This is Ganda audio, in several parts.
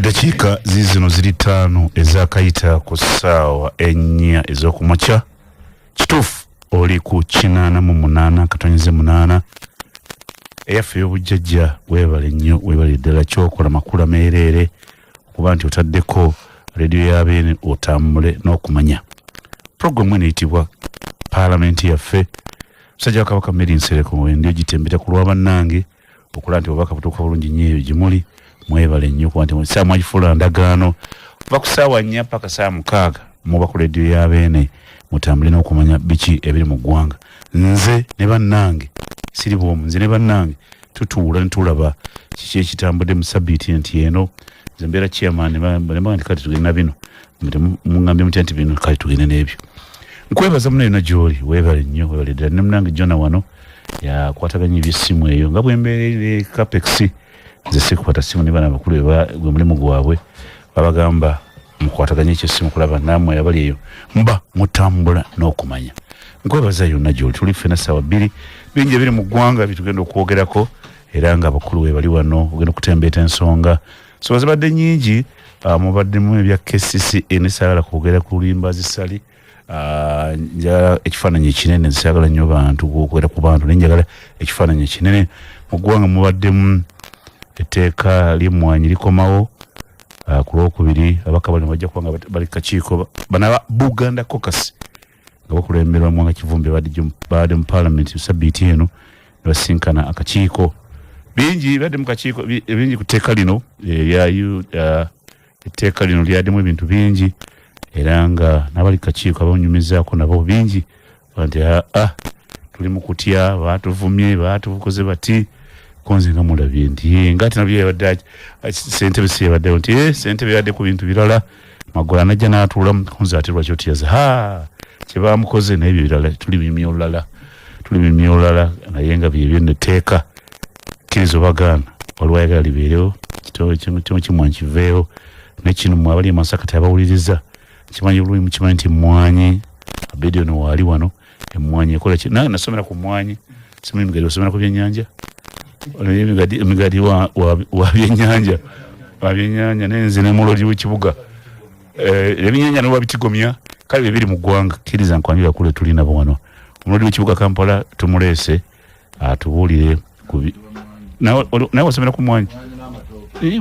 Eddakiika zino ziri 5 ezakayita ku ssaawa 4 ez'okumakya. Kituufu oli ku 88 katonyeze 8. Eyaffe y'obujjajja weebale nnyo, weebale ddala ky'okola makulu ameereere okuba nti otaddeko radio y'abeene otambule n'okumanya. Programu eno eyitibwa Parliamentary Yaffe. Musajja wa Kabaka Mary Nsereko ndiyo gitembera ku lwa bannange okulaba nti obubaka butuuka bulungi nnyo eyo gimuli. Mwebale nnyo kuba nti saa mwagifuula ndagaano kuva ku ssaawa 4 paka saa 6 muba ku radio y'abeene mutambule n'okumanya biki ebiri mu ggwanga. Nze ne bannange siri bwomu, nze ne bannange tutuula ne tulaba kiki ekitambudde mu sabbiiti nti eno. Nze mbeera chairman ne mba nti kati tugenda bino mungambye mutya nti bino kati tugende n'ebyo. Nkwebaza muno yonna gy'oli, weebale nnyo, weebale ddala. Ne munnange Jona wano yakwataganya eby'essimu eyo nga bw'embeera Capex. Nze sikukwata simu ne bana bakulu gwe mulimu gwabwe babagamba mukwataganye ekyessimu kulaba nammwe abali eyo mba mutambula n'okumanya. Nkwebaza yonna gy'oli, tuli ffena ssaawa 2 bingi ebiri mu ggwanga bitugenda okwogerako era nga abakulu we bali wano ogenda okutembeeta ensonga. So zibadde nnyingi, mubaddemu ebya KCCA ne saagala kwogera ku lulimba zisali. Njagala ekifaananyi ekinene, nsaagala nnyo bantu kwogera ku bantu naye njagala ekifaananyi ekinene. Mu ggwanga mubaddemu etteeka ly'emmwanyi likomawo ku Lwokubiri. Abaka bali bajja kuba nga bali kakiiko bana Buganda Caucus nga bakulemberwa Mwanga Kivumbi badde mu Parliament sabbiiti eno ne basinkana akakiiko. Bingi badde mu kakiiko bingi ku tteeka lino etteeka lino lyaddemu ebintu bingi era nga n'abali kakiiko abanyumizaako nabo bingi nti tuli mu kutya, baatuvumye, baatukoze bati. Konze nga mulabye nti ngati nabyo yabadde ssentebe si yabaddewo nti ssentebe yabadde ku bintu birala Magola najja n'atuula konze ate lwaki otiyaza kye baamukoze n'ebyo birala tuli bimya olulala naye nga byebyo netteeka kkiriza obagaana waliwo ayagala libeerewo kitabo kimwanyi kiveewo nekino mwe abali Masakati abawuliriza kimanyi bulumi mukimanyi nti emmwanyi abedio no waali wano emmwanyi ekola nasomera ku mmwanyi simanyi migadi osomera ku byennyanja emigadi wa byennyanja nenze ne mulodi w'ekibuga ebyennyanja ne wabitigomya kale bye biri mu ggwanga. Kkiriza nkwanjula kule tuli nabo wano omulodi w'ekibuga Kampala tumuleese atubuulire naye wasomera ku mmwanyi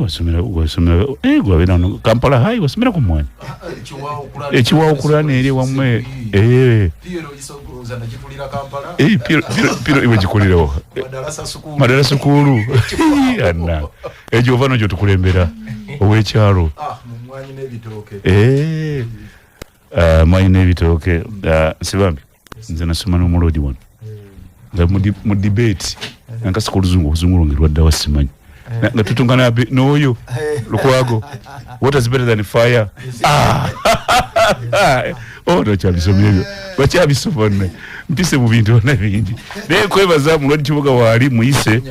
wasomera gwabera Kampala hayi wasomera ku mmwanyi ekiwaawukulana eri wammwe piro iwe gikulirawo madala sukulu anna egyo ova nogyo tukulembera ow'ekyalo mwanyi n'ebitooke. Sibambi nze nasoma n'omulodi wano nga mu debate nkasi ku oluzungu olungi lwaddawa simanyi nga tutungana n'oyo Lukwago what is better than fire. Nokyabisomye ebyo bakyabisoma nne mpise mu bintu byonna bingi naye nkwebaza mulwadi kibuga waali muyise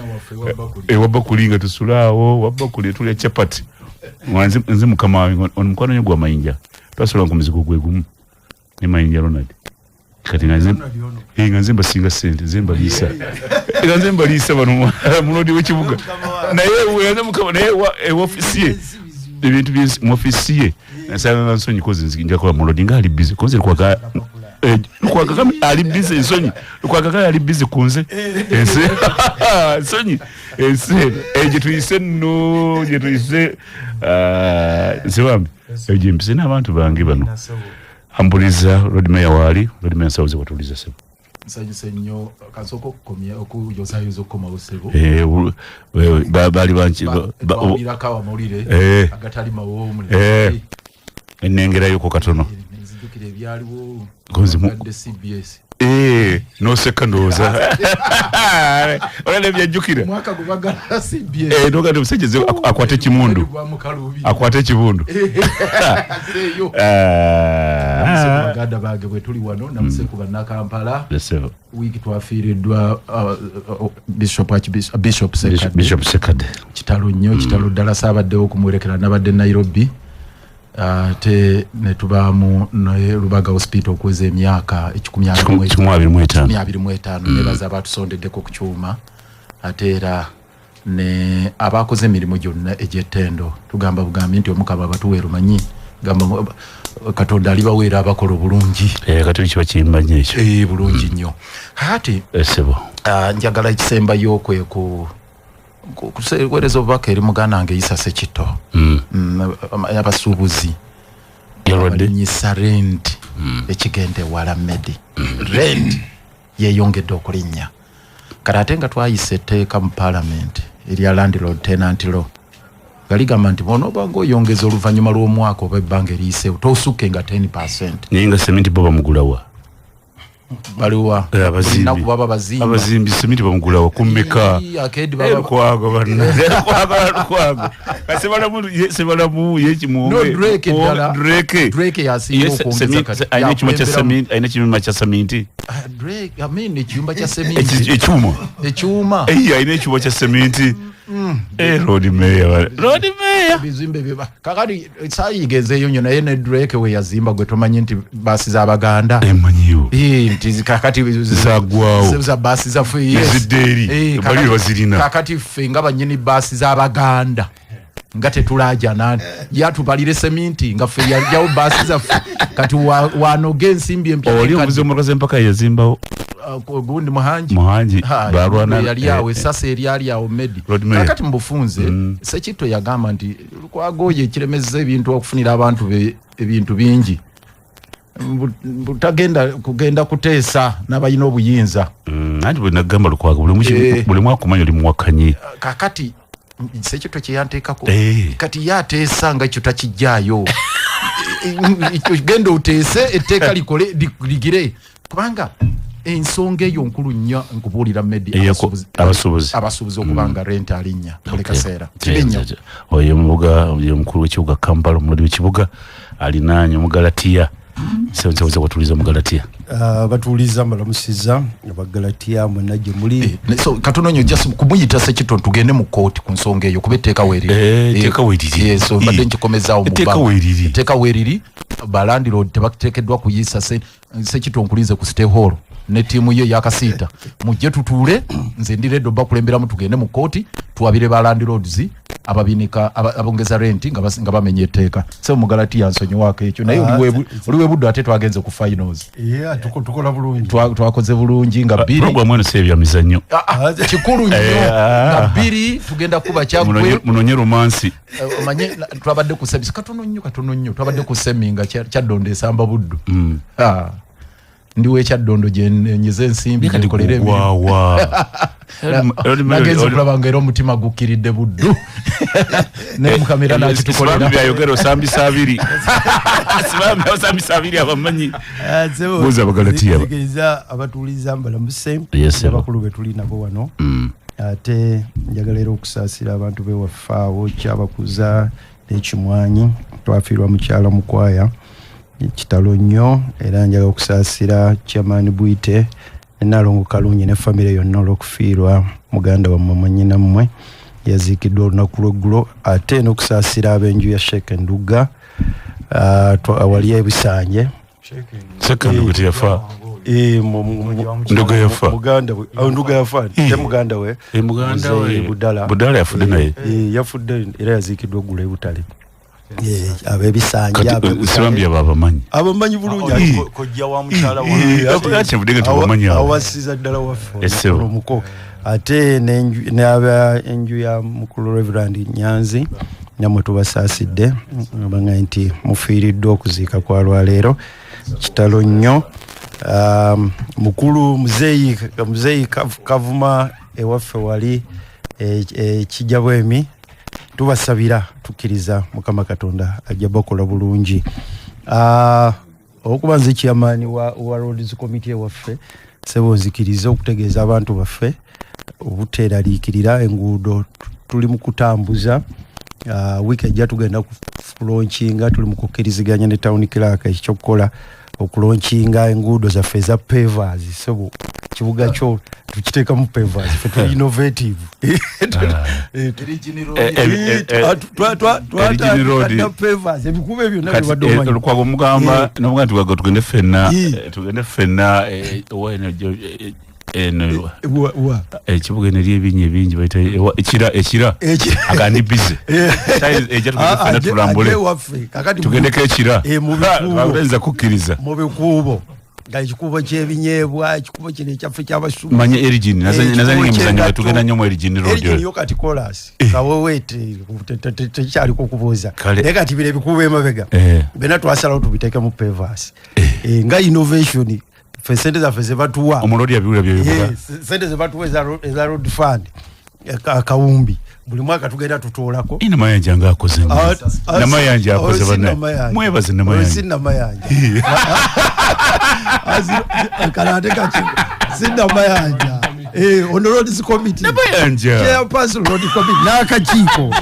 ewabakuli nga tusulaawo wabakuli tulya chapati nze mukama wange omukwano nyo gwa mayinja twasola ku muzigo gwe gumu ne mayinja Ronald kati nga nze mbasinga ssente nze mbaliisa bano mulodi w'ekibuga naye ewofisi ye ebintu mu ofisi ye nasanga nga nsonyi kozi njakola mulodi nga ali busy kozi Lukwaga ali busy ensonyi Lukwaga ali busy kunze ensonyi gye tuyise nno gye tuyise Sibambi egyo mpise n'abantu bange bano ambuliza Lord Mayor waali Lord Mayor nsawuze watuliza sebo nsanyuse nnyo kansoko okukomya okuyozayoza okukomawo sebo baali bawulirako amawulire agatali mawoomu ennengerayoko katono nzijukira ebyaliwo gadde CBS noseka ndowooza olala ebyajjukira mwaka gubagala CBS nogandi omusajja akwate ekimundu baganda bange bwe tuli wano namuseku bannakampala wiiki twafiiriddwa Bishop Sekad kitalo nnyo kitalo ddala saabaddewo okumwerekera nabadde Nairobi te netubaamu Lubaga Hospital okuweza emyaka 25 nebaza abatusondeddeko ku kyuma ate era ne abakoze emirimu gyonna egy'ettendo tugamba bugambi nti omukama batuweera manyi gamba Katonda alibaweera abakola obulungi kati kiba kimbanyi ekyo bulungi nnyo kati Esebo njagala ekisembayo okwe kuweereza obubaka eri muganda wange Isa Sekito abasuubuzi yalwaddenyisa rent ekigende wala medi rent yeyongedde okulinnya kati ate nga twayise etteeka mu Parliament erya landlord tenant law galigamba nti bonoba ng'oyongeza oluvannyuma lw'omwaka oba ebbanga eriyiseewo tosukkenga 10%. naye nga sementi bo bamugulawa baliwa abazimbi baba abazimbi sementi bamugulawa kummeka kwago kwago kasebalamu yekimuombe Drake yasinga okuongeza kati aina ekyuma kya sementi Drake amini ekyuma kya sementi ekyuma aina ekyuma kya sementi Road Mayor bizimbe biba kakati sayigezeyo nyo naye ne Drake we yazimba gwe tomanyi nti basi za Baganda emanyiyo nti kakati zagwawo za basi za fe zideri bali bazirina kakati fe nga banyini basi za Baganda nga tetulaja nani yatubalire seminti nga fe yawo basi za fe kati wanoge ensimbi empya oli obuze omukaze mpaka yazimbawo gundi muhanji barwana yali yawe sasa yali yawo medi kakati mbufunze Sekito yagamba nti kwagoye ekiremeza ebintu okufunira abantu ebintu bingi kugenda kuteesa n'abayina obuyinza anti bwe nagamba Lukwago buli mwaka kumanya oli muwakanyi kakati Sekito kyeyanteekako kati yateesa nga ekyo takijjaayo genda oteese etteeka likole ligire kubanga ensonga eyo nkulu nnyo nkubuulira media abasuubuzi okubanga rent alinnya buli kaseera kirinnya oyo omukulu w'ekibuga Kampala omulodi w'ekibuga alinaanye Omugalatiya sensoboza kutuliza Omugalatiya batuuliza mbalamusiza Abagalatiya mwenna gye muli so katono nnyo just kumuyita Sekito tugende mu kooti ku nsonga eyo kuba etteeka weeriri so mbadde nkikomezaawo mu etteeka weeriri balandlord tebateekeddwa kuyisa Sekito nkulize ku State Hall ne tiimu ye yakasiita mujje tutuule nze ndiredde bakulemberamu tugende mu kooti tuwabire ba landlords ababinika abongeza rent nga bamenye etteeka so Mugalatiya nsonyiwaako ekyo naye oliwe budde ate twagenze ku finals tukola bulungi twakoze bulungi nga bbiri program eno si ebyamizannyo kikulu nnyo nga bbiri tugenda kuba kyagwe munonye romansi omanye twabadde ku service katono nnyo twabadde ku seminga Kyaddondo esamba buddu ndiwe Kyaddondo gye nyize ensimbi tukolere emirimu nagenze kulaba era omutima gukiridde buddu ne mukamera nakitukolera byayogera osambisa abiri abamanyi buza Abagalatiya abatuuliza mbalamuse abakulu betuli nabo wano ate njagala era okusaasira abantu bewaffe abo kyabakuza n'ekimwanyi twafiirwa mukyala mukwaya kitalo nnyo era njagala okusaasira Chairman Bwite Nalongo Kalungi ne famire yonna olw'okufiirwa muganda wammwe mwennyina mmwe yaziikiddwa olunaku lw'eggulo ate n'okusaasira ab'enju ya Sheikh Nduga wali ebisanje Nduga yafa Nduga yafa muganda we Budala yafudde naye yafudde era yaziikiddwa eggulo ebutale abebisanja abamanyi bulungi kojja wa mukyala wange awasiza ddala waffe omuko ate n'enju ya mukulu Reverend Nyanzi namwe tubasaasidde abanga nti mufiiriddwa okuziika kwa lwaleero kitalo nnyo mukulu muzeeyi Kavuma ewaffe wali kijja bwemi tubasabira tukkiriza Mukama Katonda ajja bakola bulungi okuba nze chairman wa Roads Committee waffe sebo nzikiriza okutegeeza abantu baffe obuteeraliikirira enguudo tuli mu kutambuza wiiki ejja tugenda kulaunchinga tuli mu kukkiriziganya ne town clerk ekyokukola okulaunchinga enguudo zaffe za pavers sebo kibuga kyo tukiteeka mu pavers fe tuli innovative pavers ebikuba ebyo nabyo badomanyi Lukwago mugamba n'omuganda tugende ffenna eno ekibuga ne lyebinye bingi baita ekira agandi bize ejja tugenda tulambule tugendeko ekira babenza kukkiriza mu bikuubo nga ekikuubo ky'ebinyeebwa ekikuubo kino ekyaffe ky'abasuubuzi manye erigini nazanye muzanyo tugenda nnyo mu erigini road yo kati kolas kawewete tekyaliko okubuuza naye kati bino ebikuubo emabega bena twasalawo tubiteeke mu pavers nga innovation fe sente zaffe ze batuwa omulodi yabiwula byebivuga sente ze batuwa eza road fund akawumbi buli mwaka tugenda tutoolako ina mayanja nga akoze namayanja akoze bana mwebaze namayanja kanate kati sinda mayanja on the roads committee namayanja chairperson road committee n'akakiiko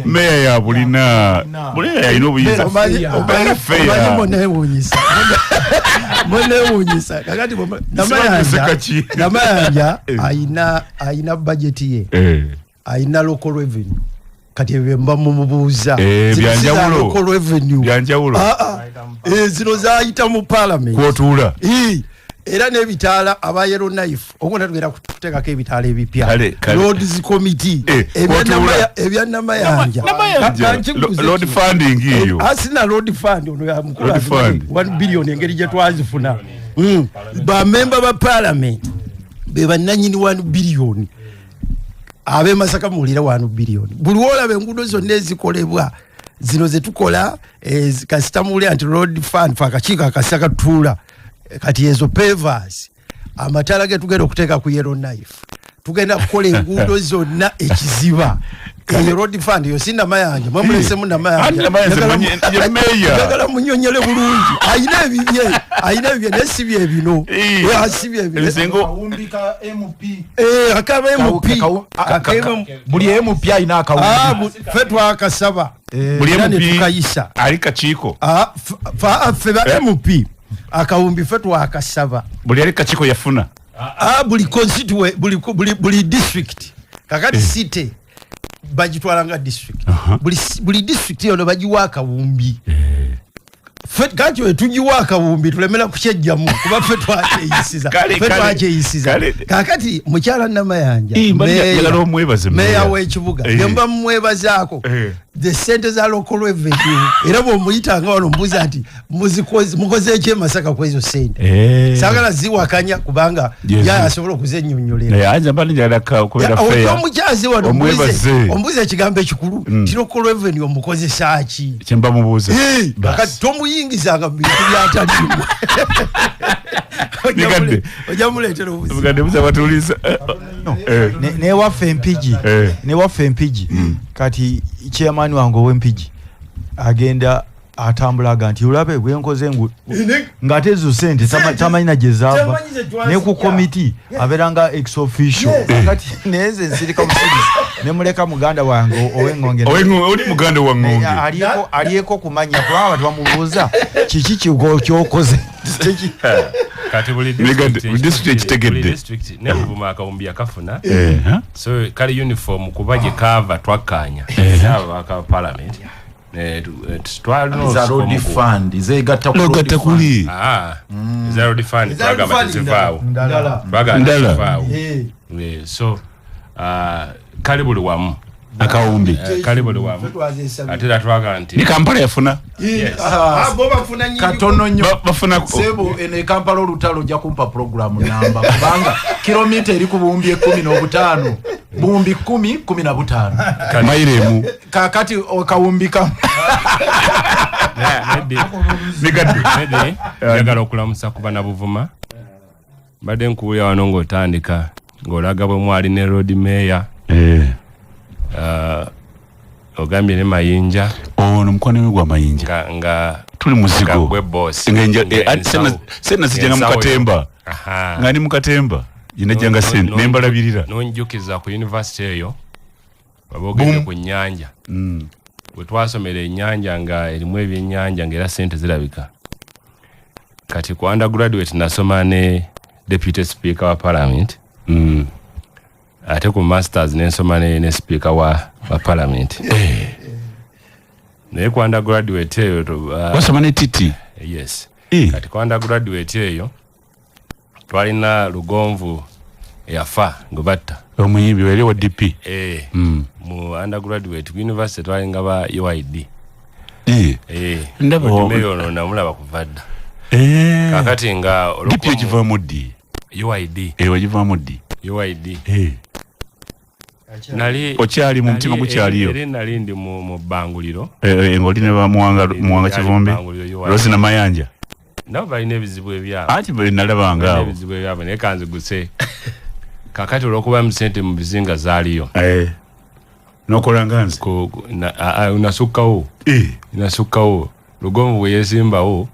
meya ya bulina ya inobuyinza monewunyisa kakati namayanja ayina budget ye ayina local revenue kati ebemba mumubuuza byanjawulo local revenue byanjawulo zino zayita mu parliament kwotula era n'ebitaala aba yellow knife okuna tugenda kuteekako ebitaala ebipya roads committee ebyanamayanja road funding iyo asina road fund ono yamukula 1 billion engeri gye twazifuna bamemba ba parliament be bannanyini 1 billion abe Masaka mulira 1 billion buli olaba enguudo zonna ezikolebwa zino zetukola kasitamule anti road fund fakakiiko akasaka tuula kati ezo pavers amatala ge tugenda okuteeka ku yellow knife tugenda kukola enguudo zonna ekiziba eyo road fund yo sinna mayanja mwamulesemu namayanja njagala munyonyole bulungi ayina ebibye nesibye ebino asibye ebino awumbika MP akaba MP buli MP ayina akawumbi fe twakasaba buli MP tukayisa ali kakiiko fe ba MP akawumbi fe twakasaba buli ali kakiiko yafuna buli constituent buli district kakati city bagitwalanga district buli district yono bagiwa akawumbi fe kati wetugiwa akawumbi tulemera kukyejjamu kuba fe twakyeyisiza kakati mukyala namayanja meya w'ekibuga yemba mumwebazaako the sente za local revenue era bw'omuyitanga wano mbuuza nti mukoze eki Masaka kwezo sente saagala ziwakanya kubanga yaya asobola okuzennyonnyolera omukyazi wano ombuuza ekigambo ekikulu ti local revenue omukozesa ki kyemba mubuuza kakati tomuyingizanga mu bintu byatalimu ojamuleetera obuzibu newaffe empigi kati chairman wange ow'empigi agenda atambulaga nti olabe bwenkoze ng'ate ezo sente tamanyina gye zaava ne ku komiti abeeranga ex officio kati neeze nsirika musirizi ne muleka muganda wange oli muganda wa ng'onge alyeko kumanya kubanga tebamubuuza kiki kyokoze kati buli district ekitegedde ne Buvuma akawumbi akafuna so kali uniform kuba gye kava twakkaanya aka parliament za road fund zegatta kuli za road fund twagamba tezivaawo so kali buli wamu akawumbi kali buli wamu ate tatwaga nti ni Kampala yafuna katono nnyo bafuna sebo ene Kampala olutalo ojja kumpa program namba kubanga kilomita eri ku buwumbi 15 buwumbi 15 mairemu kakati okawumbika njagala okulamusa kuba na Buvuma badde nkuwulira wano ng'otandika ng'olaga bwe mwali ne road mayor ogambye ne Mayinja ono mukwano we gwa Mayinja nga tuli muzigo gwe boss sena sijanga mukatemba nga ni mukatemba jinajanga sen nembalabirira nonjukiza ku university eyo babogeze ku nyanja bwe twasomera ennyanja nga erimu ebyennyanja ng'era sente zirabika kati ku undergraduate nasoma ne deputy speaker wa parliament ate ku masters nensoma ne speaker wa parliament naye ku undergraduate eyo wasoma ne titi yes kati ku undergraduate eyo twalina Lugonvu Yaffe ngobatta omuyimbi wali wa DP mu undergraduate university twalinga ba UID ndaba omeyo namulaba kuvadda kakati nga DP ekiva muddi UID wajiva muddi UID nali okyali mu mutima gukyaliyo eri nali ndi mu banguliro ngoli ne bamuwanga Kivumbi Rosi na Mayanja nabo balina ebizibu ebyabo ati bali nalabanga abo ebizibu ebyabo naye kanziguse kakati olwokuba mu sente mu bizinga zaaliyo nokola nganzi unasukkawo Lugonvu bwe yesimbawo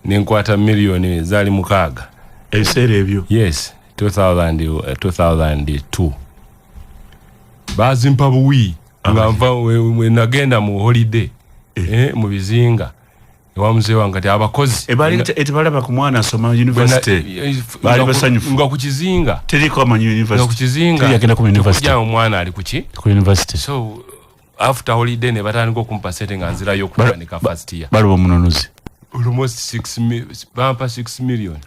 nenkwata miliyoni zaali 6 ebiseera ebyo yes 2002 bazimpa buwi ngava we nagenda mu holiday mu bizinga ewa mzee wange ati abakozi ebalaba ku mwana asoma university bali basanyufu nga ku kizinga teriko amanyi university nga ku kizinga yagenda ku university kujja omwana ali ku university so after holiday ne batandika okumpa sente nga nzira y'okutandika first year bali bomunonuzi almost 6 million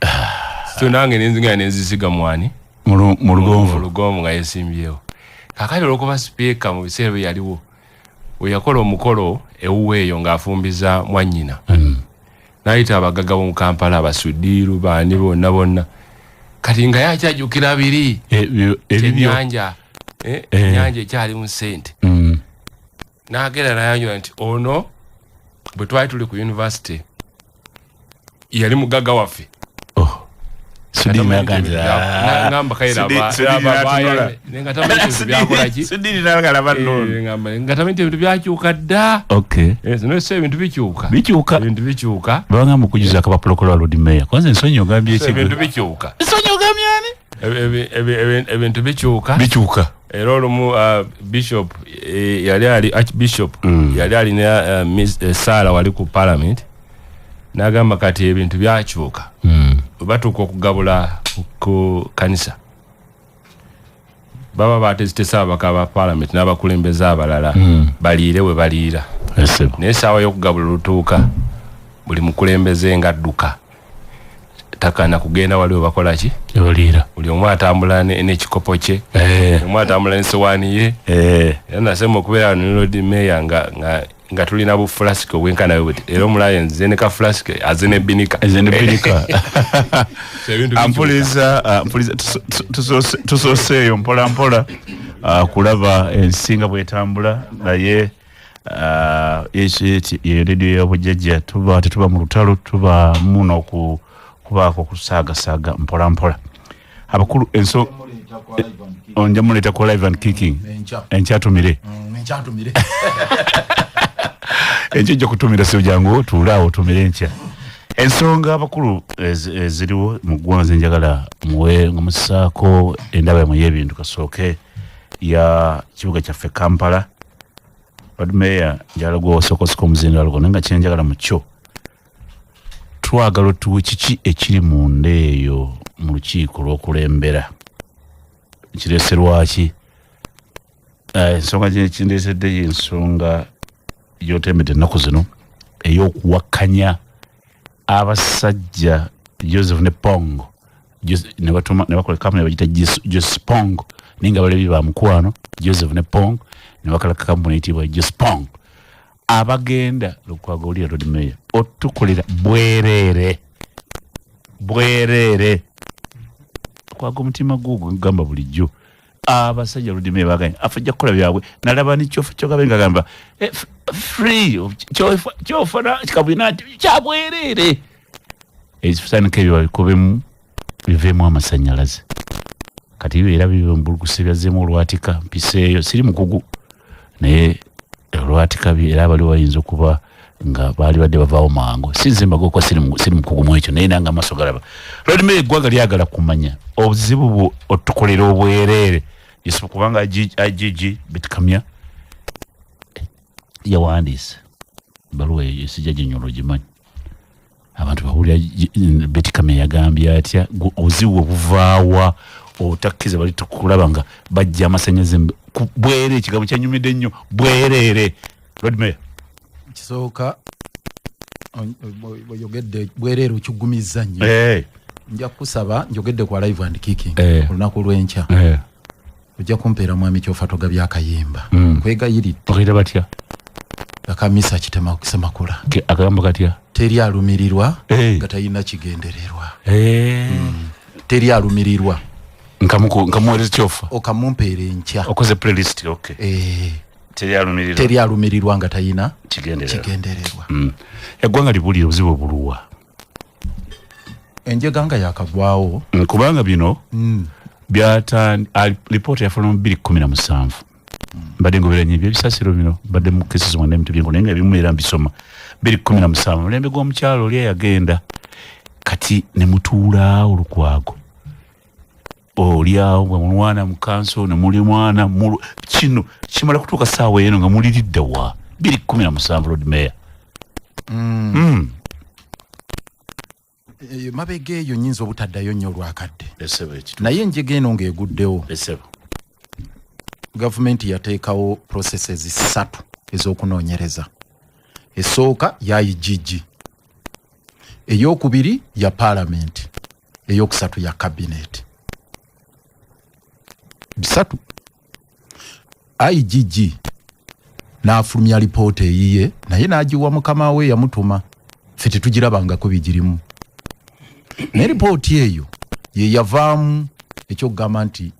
so nange nenzinga nenzisiga mwani mu Lugonvu nga yesimbyewo kakati olwokuba speaker mu biseera bye yaliwo we yakola omukolo ewuweeyo ng'afumbiza mwannyina n'ayita abagaga b'omu Kampala abasudiiru baani bonna kati nga yakyajjukira biri ennyanja ekyali mu ssente n'agenda nayanjula nti ono bwe twali tuli ku university yali mugagga waffe ngamba kaira ngatamenti ebintu byakyuka dda nose ebintu bikyuka babanga mukujuza akabapulokolo wa Lord Mayor kwanza ensonyi ogambye ebintu bikyuka ebintu bikyuka era olumu bishop yali ali archbishop yali alina Sala wali ku Parliament n'agamba kati ebintu byakyuka batuuka okugabula ku kanisa baba batezitesa abaka ba Parliament n'abakulembeze abalala baliire we baliira naye essaawa y'okugabula lutuuka buli mukulembeze nga adduka takana kugenda wali bakola ki baliira buli omu atambula n'ekikopo kye omu atambula n'essowaani ye era nasema okubeera ne Lord Mayor nga tulina bu flask obwenkana yobuti era omulaye nze ne ka flask azene binika ampuliza tusoseeyo mpola kulaba ensinga bwetambula naye yeyo redio yabujjajja tetuba mu lutalo tuba muno kubaako kusaagasaaga mpola abakulu enso onja muleeta ku live and kicking enkyatumire enkyo ejja kutumira sijangu tuulaawo otumire enkya ensonga abakulu eziriwo mu ggwanza enjagala muwe nga musaako endaba yamu y'ebintu kasooke ya kibuga kyaffe Kampala Lord Mayor njagala gwe wasokosika omuzindalo algo naye nga kyenjagala mu kyo twagala tuwe kiki ekiri munda eyo mu lukiiko lw'okulembera kireeserwaki ensonga kindeesedde y'ensonga yotemedde ennaku zino ey'okuwakkanya abasajja Joseph ne Pongo ne bakola kampuni bagita Joseph Pongo naye nga balebi ba mukwano Joseph ne Pongo ne bakola kampuni eyitibwa Joseph Pongo abagenda lukwaga olira Lord Mayor otukolera bwereere kwaga omutima gugwo gamba bulijjo abasajja Lord Mayor baganye afajja kukola byabwe nalaba nikyofa kyogaba gamba free kyofana kikabina kyabwereere ekifaaniko ebyo babikubemu biveemu amasannyalaze kati bibeera bimbuluguse byazeemu olwatika mpiseeyo siri mukugu naye olwatika era abali bayinza okuba nga baali badde bavaawo mangu sinzimbagokuba siri mukugu mu ekyo naye nanga amaaso galaba Lord Mayor eggwanga lyagala kumanya obuzibu otukolera obwereere yesu kubanga IGG Betkamya yawandiise baluwa sijja ginyolo gimanyi abantu bawulira Betkamya yagambye atya obuzibu obuvaawa otakkiza bali tukulaba nga bajja amasanyaze bwere ekigabo kyanyumidde nnyo bwereere Lord Mayor kisooka oyogedde bwereere okigumiza nnyo nja kusaba njogedde kwa live and kicking olunaku lwencha ojja kumpeera mwami kyofaatoga byakayimba nkwegayiridde okuyita batya akamisa kitema okusemakula akagamba katya teri alumirirwa nga talina kigendererwa teri alumirirwa nkamuweereza kyofa okamumpeera enkya okoze playlist teri alumirirwa nga talina kigendererwa eggwanga libuulira obuzibu obuluwa enjega nga yakagwawo kubanga bino lipoota yafuna mu 2017 mbadde ngoberanye ebyebisasiro bino mbadde mu cases mwanda ebitu byengo naye nga ebimu era mbisoma 2017 mulembe gw'omukyalo oli yagenda kati ne mutuula olukwago oli awo nga mulwana mu kanso ne muli mwana kino kimala kutuuka saawa eno nga muliridde wa 2017 Lord Mayor mabega eyo nyinza obutaddayo nnyo olwakadde naye enjega eno ng'eguddewo gavumenti yateekawo processes 3 ez'okunoonyereza. Esooka ya IGG, eyokubiri ya Parliament, eyokusatu ya Cabinet. Bisatu. IGG n'afulumya lipoota eyiye naye n'agiwa mukama we yamutuma ffe tetugirabangako bigirimu. Ne lipooti eyo ye yavaamu ekyokugamba nti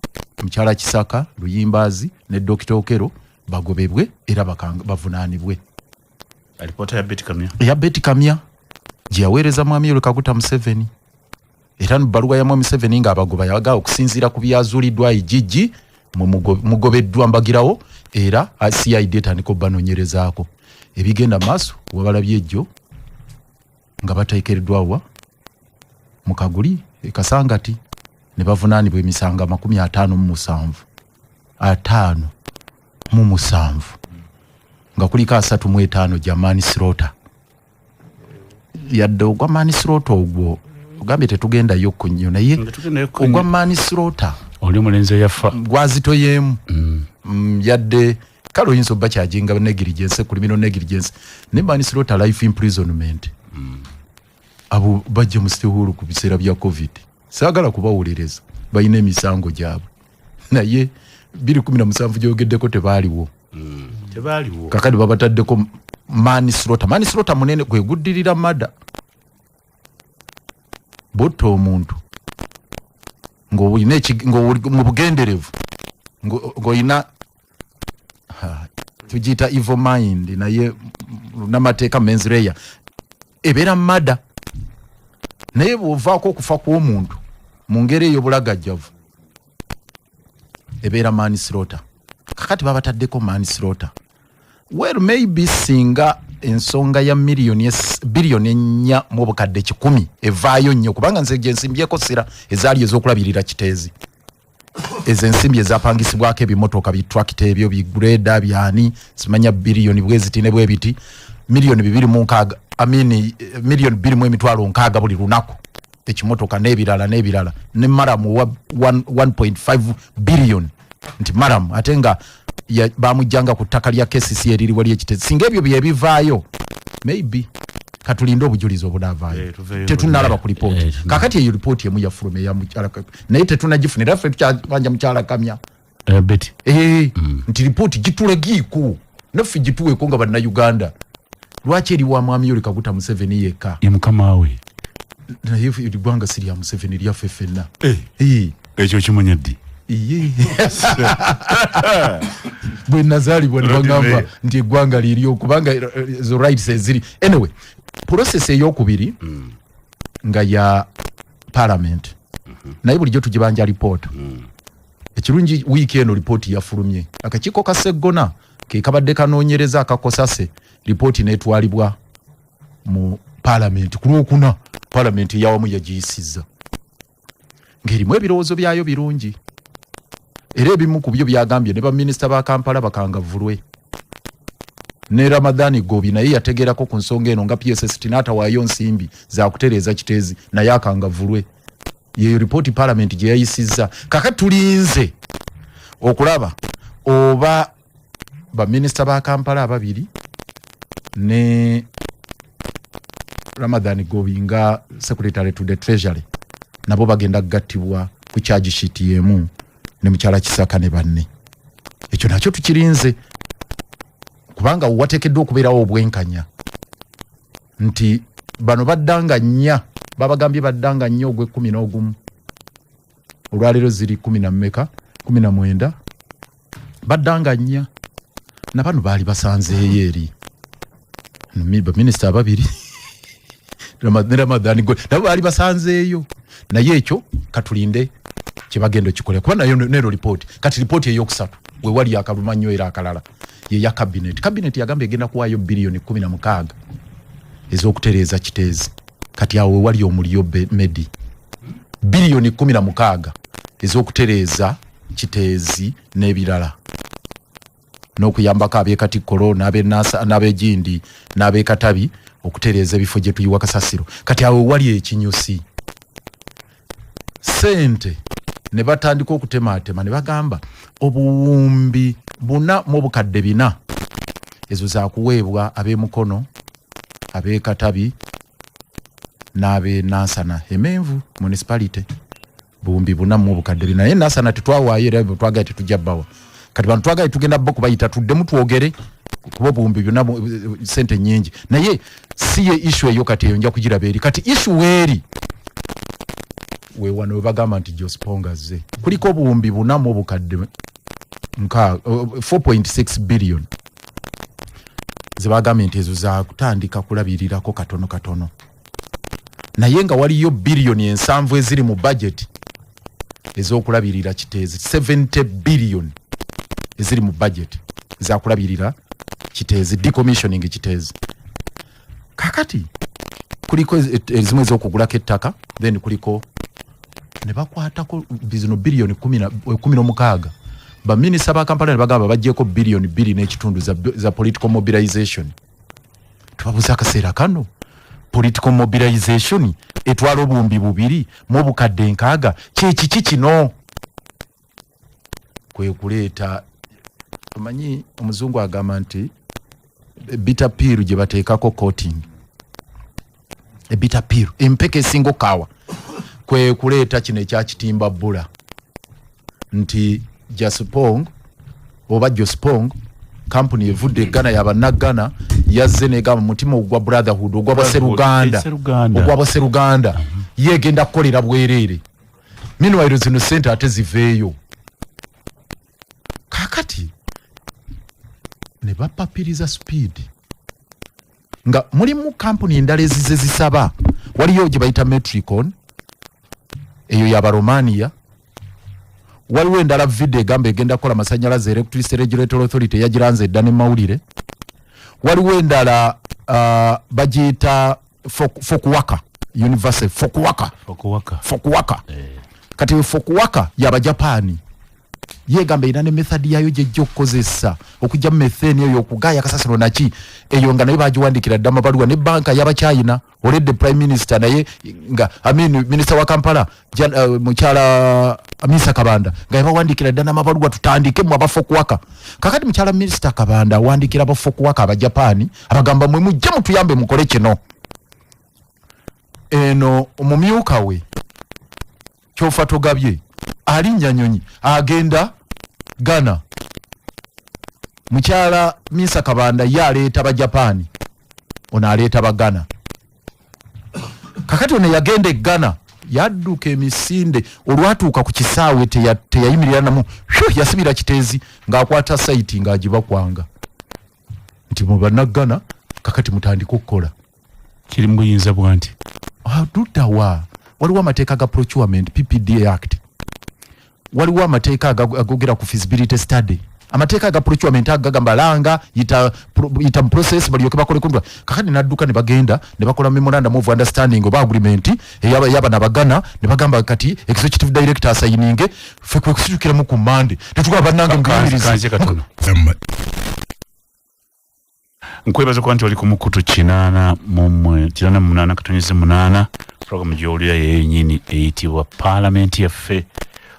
mukyala Kisaka, Luyimbazi ne Dr. Okero bagobebwe era bavunaanibwe. Alipoota ya Betty Kamya. Ya Betty Kamya gye yaweereza mwami Yoweri Kaguta Museveni. Era bbaluwa ya mwami Museveni nga abagoba yaga okusinziira ku byazuuliddwa IGG mugobeddwa mbagirawo era CID etandika obbanoonyerezaako. Ebigenda maaso wabalabye ejjo nga bateekeddwawa mu Kaguli Kasangati ne bavunaanibwa emisanga 57 nga kuliko 35 gya manslaughter. Yadde ogwa manslaughter ogwo ogambye tetugendayo kunnyo naye ogwa manslaughter oli mulenzi yafa gwazitoyemu yadde kale oyinza obba kyajinga negligence criminal negligence ne manslaughter life imprisonment. Abo bajje mu stehuru ku biseera bya COVID saagala kubawuliriza bayina emisango gyabwe naye 2017 gyogeddeko tebaaliwo. Kakati babataddeko manslaughter munene gwe guddirira mada boto omuntu ng'olina mu bugenderevu ng'olina tugiyita evil mind naye n'amateeka mens rea ebeera mada naye bw'ovaako okufa kw'omuntu mu ngeri ey'obulagajjavu ebeera manslaughter. Kakati babataddeko manslaughter. Well, maybe singa ensonga ya billioni 4 mu bukadde 10 evaayo nnyo kubanga nze gye nsimbyeko sira ezaali ez'okulabirira kiteezi. Ezo ensimbi ezapangisibwako ebimotoka bitrakita ebyo bigureda byani simanya billioni bweziti ne bwebiti milioni 2.6 milioni 2.6 buli lunaku ekimotoka n'ebirala ne maramu 1.5 billion nti maramu ate nga bamujjanga ku ttaka lya KCC eriri wali ekitezi singa ebyo byebivaayo maybe katulinde obujulizi obunaavaayo tetunalaba ku lipooti. Kakati eyo lipooti emu yafuluma eya mukyala naye tetunagifunira ffe tukyabanja mukyala Kamya Betty nti lipooti gitulegiiko naffe gituweeko nga bannayuganda. Lwaki eri wa mwami Yoweri Kaguta Museveni yekka ye mukama we naye eggwanga si lya Museveni lyaffe ffenna ekyo kimanya ddi bwe nazaalibwa ne bagamba nti eggwanga liryo kubanga zo rights eziri. Anyway, process ey'okubiri nga ya Parliament naye bulijjo tugibanja lipoota. Ekirungi wiiki eno lipooti yafulumye akakiiko ka Sseggona ke kabadde kanoonyereza akakosase lipooti n'etwalibwa mu Parliament ku Lwokuna. Parliament yawamu yagiyisizza ng'erimu ebirowoozo byayo birungi era ebimu ku byo byagambye ne baminisita ba Kampala bakangavulwe ne Ramadhani Gobi naye yategerako ku nsonga eno nga PSS tinatawaayo nsimbi za kutereeza kiteezi naye akangavulwe. Yeyo lipooti Parliament gye yayisizza. Kakati tulinze okulaba oba baminisita ba Kampala ababiri ne Ramadhani Gobi nga Secretary to the Treasury nabo bagenda gattibwa ku charge sheet yemu ne mukyala Kisaka ne banne. Ekyo nakyo tukirinze kubanga watekeddwa okubeerawo obwenkanya nti bano baddanga nnya babagambye baddanga nnyo ogwe 11 olwalero ziri 10 na mmeka 19 baddanga nnya na bano baali basanzeeyo eri minisita ababiri Ramadhani gwe nabo baali basanzeeyo naye ekyo katulinde kibagendo kikole kuba nayo nero report kati report eyokusatu we wali akalumanyo era akalala ye ya cabinet yagambe egenda kuwayo bilioni 16 ezokutereeza kiteezi kati awo wali omulio medi bilioni 16 ezokutereeza kiteezi n'ebirala n'okuyambako ab'ekati corona abe nasa n'abe jindi n'abe katabi okutereeza ebifo gye tuyiwa kasasiro kati awo wali ekinyusi sente ne batandika okutematema ne bagamba obuwumbi 4 ezo za kuweebwa ab'emukono ab'ekatabi n'abe Nansana Emenvu municipality buwumbi 4 naye Nansana tetwawaayo era twagaye tetujabbawa kati bantu twagaye tugenda bo kubayita tuddemu twogere kuba buwumbi byonna sente nyingi naye si ye issue eyo kati eyonja kugiraba eri kati issue eri we wano bagamba nti Josponga ze kuliko obuwumbi 4 4.6 billion zibagamba nti ezo za kutandika kulabirirako katono naye nga waliyo billion 7 eziri mu budget ezokulabirira kiteezi 70 billion eziri mu budget za kulabirira kiteezi decommissioning kiteezi kakati kuliko ezimwe ezokugulako ettaka then kuliko ne bakwatako bizino billion 16 ba minister ba Kampala ne bagamba bajjeko billion 2 n'ekitundu za political mobilization tubabuza akaseera kano political mobilization etwala obuwumbi 2 mu bukadde 6 kiki kino kwe kuleeta amanyi omuzungu agamba nti bitter pill gye bateekako coating bitter pill empeke singo kawa kwe kuleeta kino ekyakitimba bbula nti Jaspong oba Jospong company evudde Ghana yabanagana yazze negamba mutima ogwa brotherhood ogwa Baseruganda yegenda kukolera bwerere meanwhile zino center ate ziveeyo kakati ne bapapiriza speed nga mulimu company endala ezize zisaba waliyo gye bayita Metricon eyo yaba Romania waliwo endala video egamba egenda kola masanyalaze Electricity Regulatory Authority yagiranze eddane mawulire waliwo endala bagiyita Fukuoka University Fukuoka kati Fukuoka yaba Japani yegamba ina ne method yayo gye okukozesa okujja methane eyo okugaya kasasiro naki eyo nga nayo bagiwandikira ddama baluwa ne banka yaba China already prime minister naye nga minister wa Kampala mukyala Amisa Kabanda nga yabawandikira ddana mabaluwa tutandike mu abafokuwaka kakati mukyala minister Kabanda wandikira abafokuwaka aba Japani abagamba mwe mujje mutuyambe mukole kino eno omumyuka we kyofa togabye ali nyanyonyi agenda Ghana mukyala Misa Kabanda yaleeta ba Japani ona aleeta ba Ghana kakati ono yagenda Ghana yadduka emisinde olwatuuka ku kisaawe teyayimirira namu yasibira kiteezi ng'akwata site ng'agiba kwanga nti mu bannagana kakati mutandika okukola kiri mu buyinza bwa nti dutawa waliwo amateeka ga procurement PPDA Act waliwo amateeka agogera ku feasibility study amateeka ga procurement agagamba langa yita process bali yoke bakole kundwa kakati nadduka ne bagenda ne bakola memorandum of understanding oba agreement yaba nabagana ne bagamba kati executive director signing fe ku kusitukira mu command tetuka banange ngiririze katono nkwebaza kwa nti wali ku mukutu 8 program gy'olya yenyini eyitibwa Parliamentary Yaffe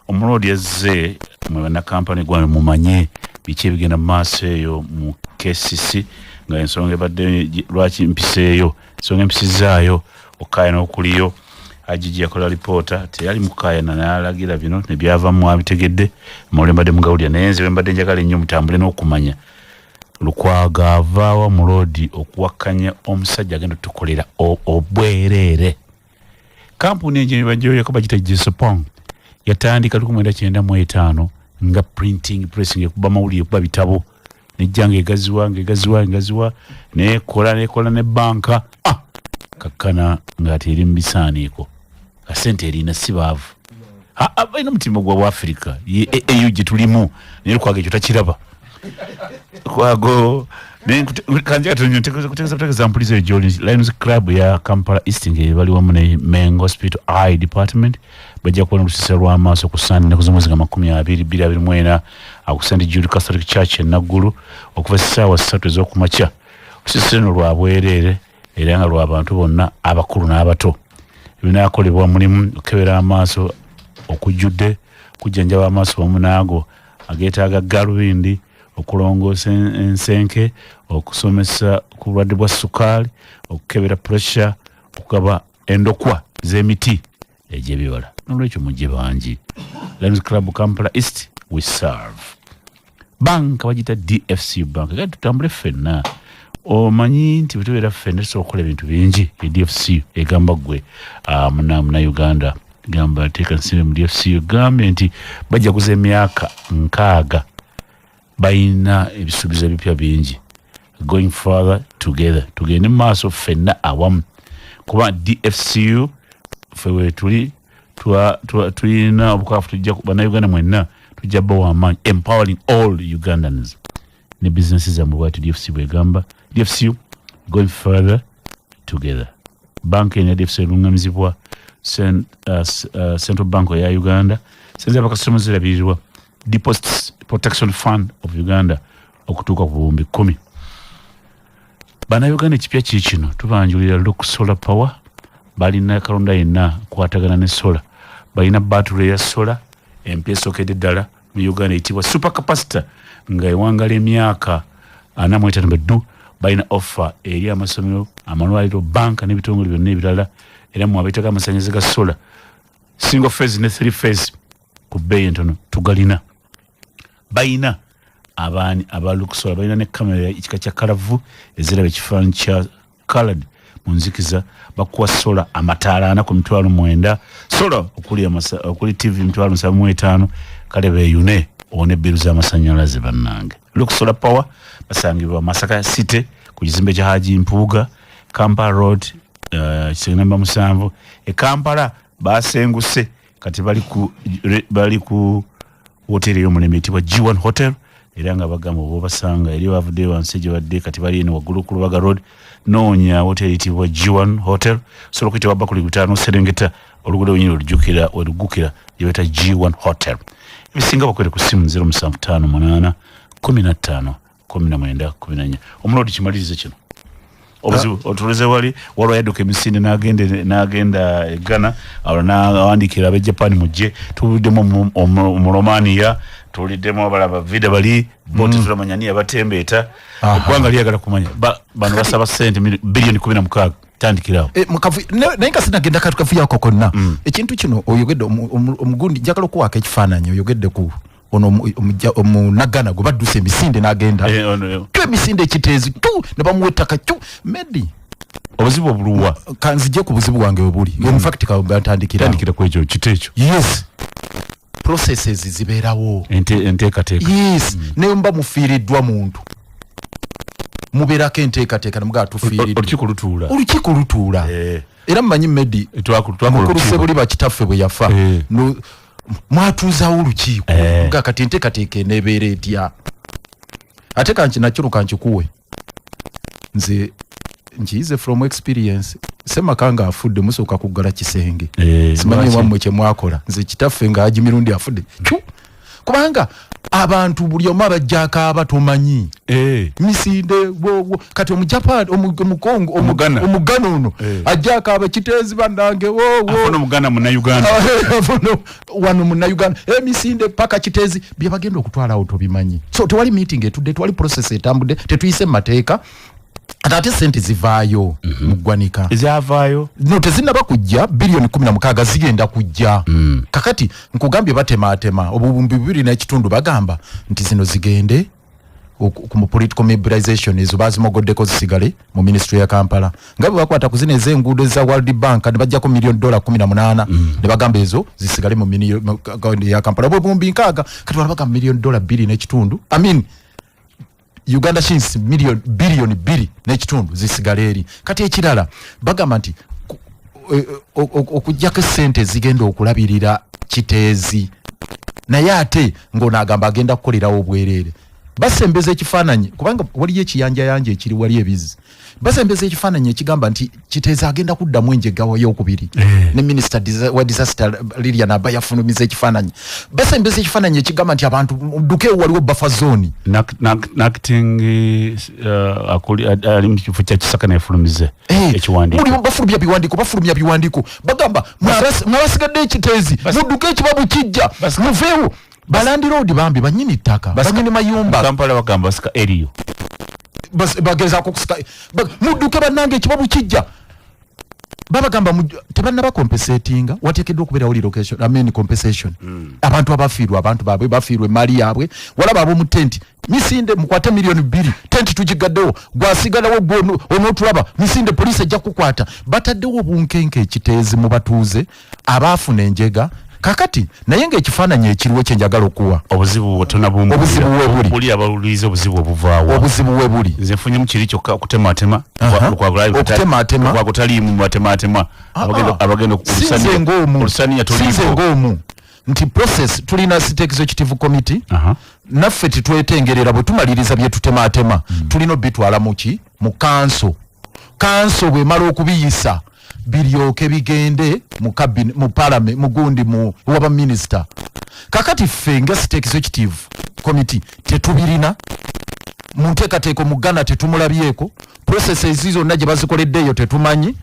omulodi yazze mu bana company gwa mumanye biki ebigenda maaso eyo mu KCC nga ensonga ebadde lwaki mpiseeyo ensonga empisizaayo okaya n'okuliyo ajiji yakola reporter teyali mukaya na nalagira bino ne byava mu abitegedde mulembade mugawulya nenze wembade njagala nnyo mutambule n'okumanya Lukwaga avaawa mu road okuwakanya omusajja agenda tukolera obwerere kampuni enjini bajo yakoba kitagjesopong yatandika 1995 nga printing pressing kuba mawuli kuba bitabo nejjanga egaziwa nekola ne banka kakana ngati eri mbisaaniko kasente erina sibaavu abaina mutima gwa Afrika EU gitulimu ne Lukwaga ekyo takiraba kwago kanja kutegeza mpulizo ya Jolly Lions Club ya Kampala East nge bali wamu ne Mengo Hospital Eye Department bajja kuona kusisa lwa maaso kusana ne kuzomwezi nga 2021 akusandi Jude Catholic Church Naguru okuva ssaawa 3 ez'okumakya kusiseno lwa bwerere era nga lwa abantu bonna abakulu n'abato ebinaakolebwa mulimu okebera amaaso okujjudde kujjanjaba amaaso omunaago ageetaaga galubindi okulongoosa ensenke okusomesa ku bulwadde bwa sukaali okukebera pressure okugaba endokwa z'emiti egy'ebibala n'olwekyo mujje bangi Lions Club Kampala East we serve banka bagita DFC bank gati tutambule ffenna omanyi nti bwetubeera ffenna tusobola okukola ebintu bingi DFC egamba gwe muna Uganda gamba teeka nsimbe mu DFC gambe nti bajja kuza emyaka 6 bayina ebisuubizo ebipya bingi going further together tugende maaso ffenna awamu kuba DFCU fewe tulina obukwafu tujja bannayuganda mwenna tujja bawa amaanyi empowering all Ugandans ne businesses zammwe bwati DFC bwegamba DFCU going further together bank ene DFC lungamizibwa Central Bank ya Uganda senza bakasoma zirabirirwa Deposits Protection Fund of Uganda okutuuka ku 10,000 bana Uganda ekipya kino tubanjulira look solar power balina kalonda yenna kwatagana ne solar balina battery ya solar empya sokedde ddala mu Uganda etibwa super capacitor nga ewangala emyaka 45 balina offer eri amasomero amalwaliro banka n'ebitongole byonna ebirala era mu abetaka amasannyalaze ga solar single phase ne 3 phase ku bbeeyi entono tugalina bayina abaani abalukusola bayina ne kamera ekika kya kalavu eziraba ekifaananyi kya colored mu nzikiza bakuwa sola amataala 49 sola okuli TV 75 kale beeyune one biru z'amasannyalaze bannange lukusola power basangibwa Masaka City ku kizimbe kya Haji Mpuuga Kampala Road kisenamba 7 Kampala basenguse kati bali ku hoteli y'omulembe etibwa G1 Hotel era nga bagamba bo basanga eri bavudde wanseje wadde kati bali eno waggulu ku Lubaga Road noonya hoteli etibwa G1 Hotel solo kwitibwa bakuli 5 Serengeta oluguudo lunyini olugukira yebeta G1 Hotel ebisinga bakwere ku simu 0758 15 19 14 omulodi kimalirize kino obuzibu otuleze wali yaduka emisinde n'agenda Ghana awandikira abe Japan mujje tuliddemu omulomania tuliddemu abalaba vida bali bote tulamanyani abatembeeta eggwanga lyagala kumanya bano basaba sente bilioni 16 tandikirawo naye nga sinagenda katukafu yako konna ekintu kino oyogedde omugundi njagala okuwaako ekifaananyi oyogedde ku ono omunagana gwe badduse emisinde n'agenda emisinde ekiteezi ne bamuwa ettaka medi obuzibu obuluwa kanzije ku buzibu bwange bwebuli omufakitika batandikira ku ekyo kite ekyo yes processes zibeerawo enteekateeka yes naye mba mufiiriddwa muntu mubeerako enteekateeka nemugaa tufiiriddwa olukiiko lutuula era mumanyi medi mukuluse buli bakitaffe bwe yafa mwatuuzawo olukiiko nga kati enteekateeka eneebeera etya ate nakyo kankikuwe nze nkiyize from experience semaka nga afudde musooka kuggala kisenge simanyi wammwe kye mwakola nze kitaffe nga aji mirundi afudde kubanga abantu buli omu abajjako abatomanyi misinde kati omujapani omukongo omugana ono ajjako abakiteezi bannange afono omuganda munnauganda wano munnauganda emisinde paka kiteezi bye bagenda okutwalawo tobimanyi so tewali meeting etudde tewali process etambudde tetuyise mu mateeka Atate sente zivaayo mugwanika. Ezavaayo? No, tezinaba kujja bilioni 16 zigenda kujja. Kakati nkugambye batema obubumbi 2.5 bagamba nti zino zigende ku political mobilization ezo bazimogoddeko zisigale mu ministry ya Kampala. Ngabe bakwata kuzina ezenguudo za World Bank ne bajjako $1,18 ne bagamba ezo zisigale mu ministry ya Kampala. Obubumbi 6 kati balabaka $2.2. I mean Uganda shillings bilioni 2.5 zisigale eri. Kati ekirala bagamba nti okujjako sente zigenda okulabirira kiteezi. Naye ate ng'onagamba agenda kukolerawo obwerere. Basembeze ekifaananyi kubanga waliyo ekiyanja yanje ekiri wali ebizi. Basembeze ekifaananyi ekigamba nti kiteeza agenda kuddamu enjegawo y'okubiri. Ne minister wa disaster Lilian Aba yafulumiza ekifaananyi. Basembeze ekifaananyi ekigamba nti abantu duke waliwo buffer zone. Acting ali mu kifo kya Kisaka ne yafulumize ekiwandiiko. Muli bafulumya biwandiiko. Bagamba mwabasigadde ekiteezi. Muduke ekibabu kijja. Muveewo. Balandi road bambi banyini ttaka banyini mayumba Kampala bagamba basika eriyo bageza kukusika muduke bannange ekibabu kijja babagamba tebanaba compensatinga wateekeddwa okubeerawo relocation I mean compensation abantu abafiirwa abantu baabwe bafiirwa emali yaabwe walaba ab'omu tenti misinde mukwate $2,000,000 tenti tugigaddewo gwasigalawo onootulaba misinde poliisi ejja kukwata bataddewo obunkenke ekiteezi mu batuuze abaafuna enjega. Kakati naye ng'ekifaananyi ekiriwo kye njagala okuwa obuzibu bwotona bumbu buli abalulize obuzibu obuvaawo obuzibu we buli nze nfunye kiri kyokka okutematema kwagutali mu matematema abagenda olusaniya ng'omu nti process tulina state executive committee naffe titwetengerera bwe tumaliriza bye tutematema tulina obitwala mu kanso bw'emala okubiyisa biryoke bigende mu cabinet mu parliament mugundi mu waba minister. Kakati ffe nga state executive committee tetubirina munteekateeko mu Ghana tetumulabyeko process ezizo najje bazikoleddeyo tetumanyi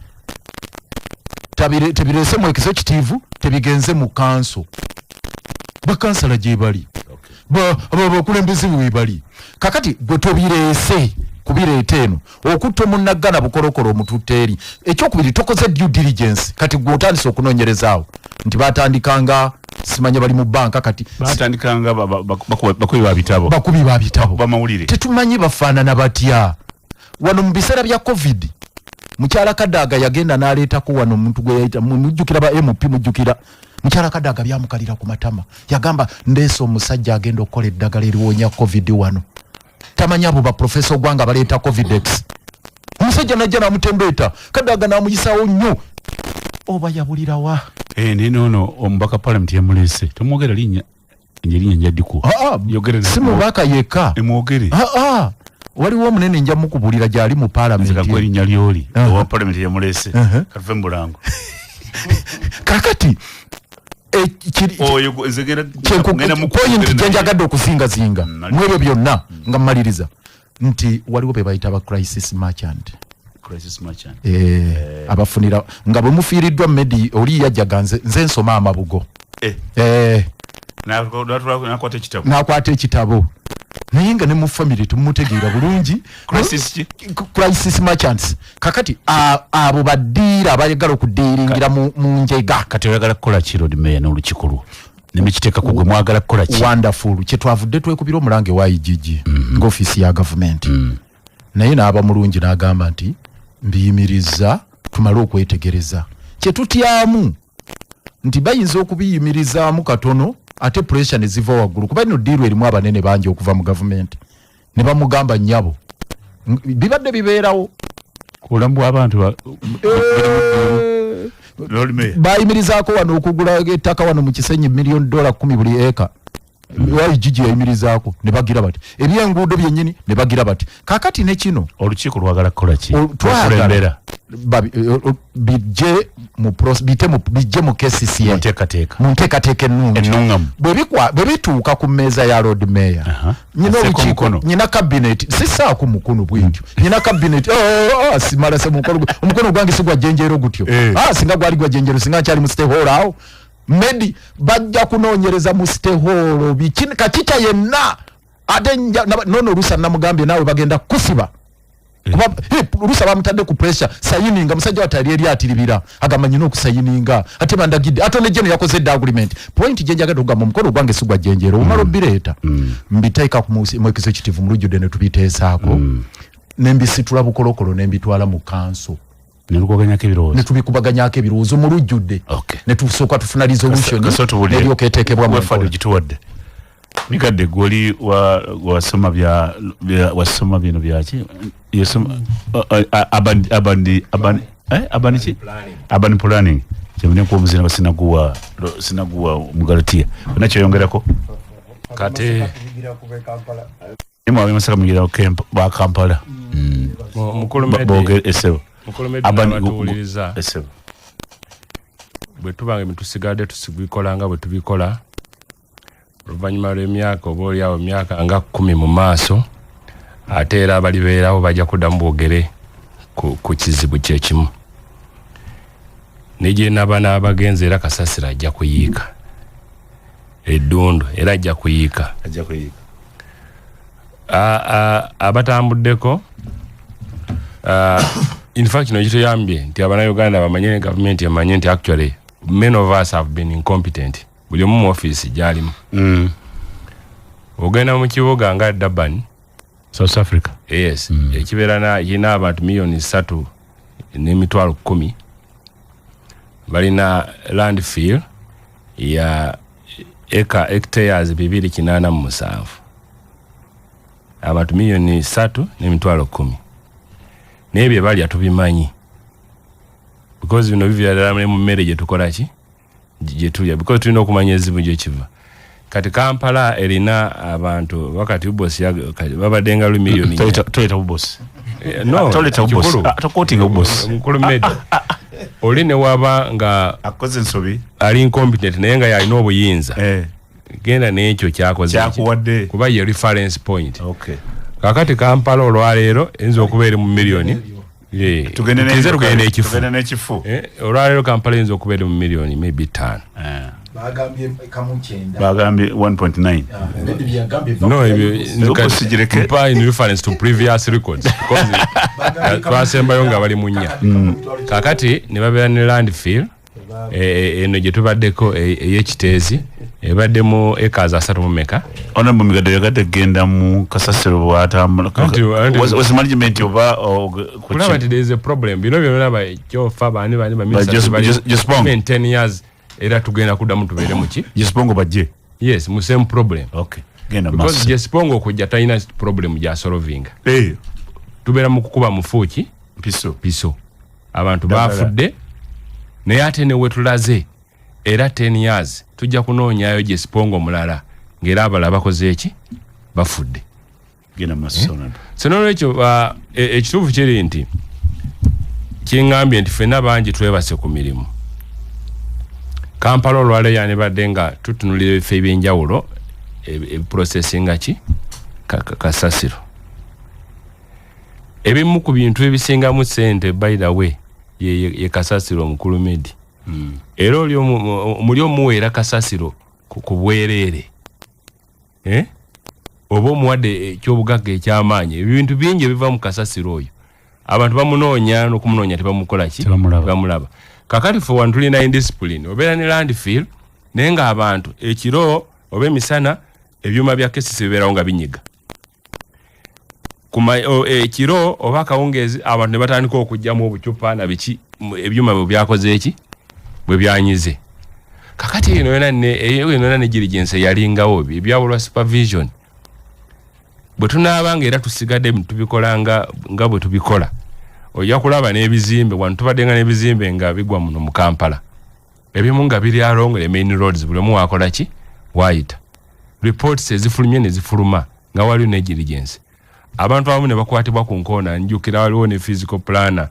tebirese mu executive tebigenze mu council bakansala gye bali bakulembeze bwe bali. Kakati gwe tobirese kubireeta eno okutta omunnagana bukolokolo omututteeri ekyokubiri tokoze due diligence kati gwe otandise okunoonyerezaawo nti batandikanga simanya bali mu banka kati batandikanga bakubi ba bitabo bamawulire tetumanyi bafaanana batya wano mu biseera bya covid mukyala Kadaaga yagenda n'aleetako wano omuntu gwe yayita mujjukira ba MP mujjukira mukyala Kadaaga byamukalira ku matama yagamba ndeese omusajja agenda okukola eddagala eriwonya covid wano tamanya abo ba professor gwanga baleeta covidex omusajja najja namutembeeta Kadaaga namuyisawo nnyo oba yabulirawa ninono omubaka Parliament yamulese tomwogera linnya njaddiku yogere si mubaka yekka emwogere waliwo omunene nja mukubulira gyali mu Parliament linnya lyoli owa Parliament yamulese kave mulango kakati kyenjagadde okuzingazinga mwebyo byonna nga mmaliriza nti waliwo be bayita ba crisis merchant abafunira nga bwe mufiiriddwa medi oli yajjaga nze nsoma amabugo nakwata ekitabo naye nga ne mu family tumutegeera bulungi crisis merchants kakati abo baddiira abayagala okudiiringira mu njega kati oyagala kukola kiro dimeya n'olukikulu nemikiteeka kugwe mwagala kukola ki wonderful kyetwavudde twekubira omulange wa igigi ng'ofiisi ya gavumenti naye n'aba mulungi n'agamba nti mbiyimiriza tumale okwetegereza kyetutyamu nti bayinza okubiyimirizaamu katono ate pressure ne ziva waggulu kuba ino diiru erimu abanene bangi okuva mu gavumenti ne bamugamba nnyabo bibadde bibeerawo kulamu bw'abantu bayimirizaako wano okugula ettaka wano mu Kisenyi $1,000,000 buli eka wali jiji yayimirizaako ne bagira bati ebyenguudo byennyini ne bagira bati kakati ne kino olukiiko lwagala kukola ki twagala bijje mu KCCA munteekateeka ennungamu bwe bituuka ku mmeeza ya road mayor nyina olukiiko nyina cabinet sissaako mukono bwentyo nyina cabinet simala se omukono gwange si gwa jjenjero gutyo singa gwali gwa jjenjero singa nkyali mu state hall awo medi bajja kunoonyereza mu state hall kakita yenna ate nono oluusa namugambye naawe bagenda kusiba kuba rusa bamutadde ku pressure sayininga musajja watali eri atiribira agamanyino okusayininga ate bandagidde atone jeno yakoze agreement point jenjaga tugamba mukoro gwange sigwa jenjero umaro bireta mbitaika ku mu executive mu lujude ne tubiteesako nembisitula bukolokolo nembitwala mu council ne tubikubaganyako ebirozo mu lujjude ne tusooka tufuna resolution ne yoketekebwa mu fado gituwadde Mikadde goli wasoma wasoma bino byaki yesoma abandi planning kyemune ko muzina basinaguwa mugalatia nacho yongerako kate imo abimasaka mugira camp ba Kampala mukulu mede esebo abatuuliza esebo bwe tubange mitusigade tusibikolanga bwe tubikola oluvannyuma lw'emyaka oba oliawo myaka nga 10 mu maaso ate era abalibeerawo bajja kuddamu bwogere ku kizibu kyekimu nejje n'abaana abagenzi era kasasira ajja kuyiika eddundu era ajja kuyiika abatambuddeko in fact kino kituyambye nti Abannayuganda bamanye ne gavumenti emanye nti actually many of us have been incompetent buli mu office gyalimu ogenda mu kibuga nga Durban South Africa yes ekibeera yina abantu milioni 3 n'emitwalo 10 balina landfill ya hectares 287 abantu milioni 3 n'emitwalo 10 nebye bali atubimanyi because bino bivyala mu mmere gye tukola ki gye tulya because tulina okumanya ezibu gye kiva kati Kampala erina abantu wakati boss babadenga lu milioni toyita boss no toyita boss atakotinga boss mukulu mede oli ne waba nga akoze nsobi ali incompetent naye nga yalina obuyinza genda n'ekyo kyakoze kyakuwadde kuba ye reference point okay kakati Kampala olwaleero enzo okubeera mu milioni tugende n'ekifu olwaleero Kampala enzo okubeera mu milioni maybe 5 bagambye 1.9 no by in reference to previous records because twasembayo nga bali mu nnya kakati ne babeera ne landfill eno gye tubaddeko ey'ekiteezi ebaddemu acres 3 mu meka ona mu migadde yagadde genda mu kasasiro bwatambula was management oba kulaba nti there is a problem bino byonna kyofa bani just 10 years era tugenda kuddamu tubeere muki Jespongo bajje yes mu same problem okay genda because massa Jespongo kujja talina problem ja solving tubeera mu kukuba mufuuki piso abantu bafudde naye ate ne wetulaze era 10 years tujja kunoonyayo Jespongo mulala ng'era abala bakoze eki bafudde genda massa so n'olwekyo ekituufu kiri nti kiŋŋambye nti ffenna bangi twebase ku mirimu Kampala olwaleero yani badde nga tutunulira ebifo ebyenjawulo ebiprocesinga ki kasasiro ebimu ku bintu ebisingamu ssente by the way ye kasasiro omukulu medi era omuli omuweera kasasiro ku bwereere oba omuwadde ekyobugagga ekyamaanyi ebintu bingi ebiva mu kasasiro oyo abantu bamunoonya n'okumunoonya tebamukola ki bamulaba kakati fo wantu tulina indiscipline obeera ne landfill naye nga abantu ekiro oba emisana ebyuma bya kesisi bibeerawo nga binyiga ekiro oba akawungeezi abantu ne batandika okugyamu obucupa na biki ebyuma bwe byakoze eki bwe byanyize kakati eno yona ne diligence yalingawo ebyawulwa supervision bwe tunaabanga era tusigadde tubikola nga bwe tubikola ojja kulaba n'ebizimbe wano tubaddenga n'ebizimbe nga bigwa muno mu Kampala ebimu nga biri along the main roads buli omu wakola ki wayita reports ezifulumye ne zifuluma nga waliwo ne diligence abantu abamu ne bakwatibwa ku nkoona njukira waliwo ne physical planner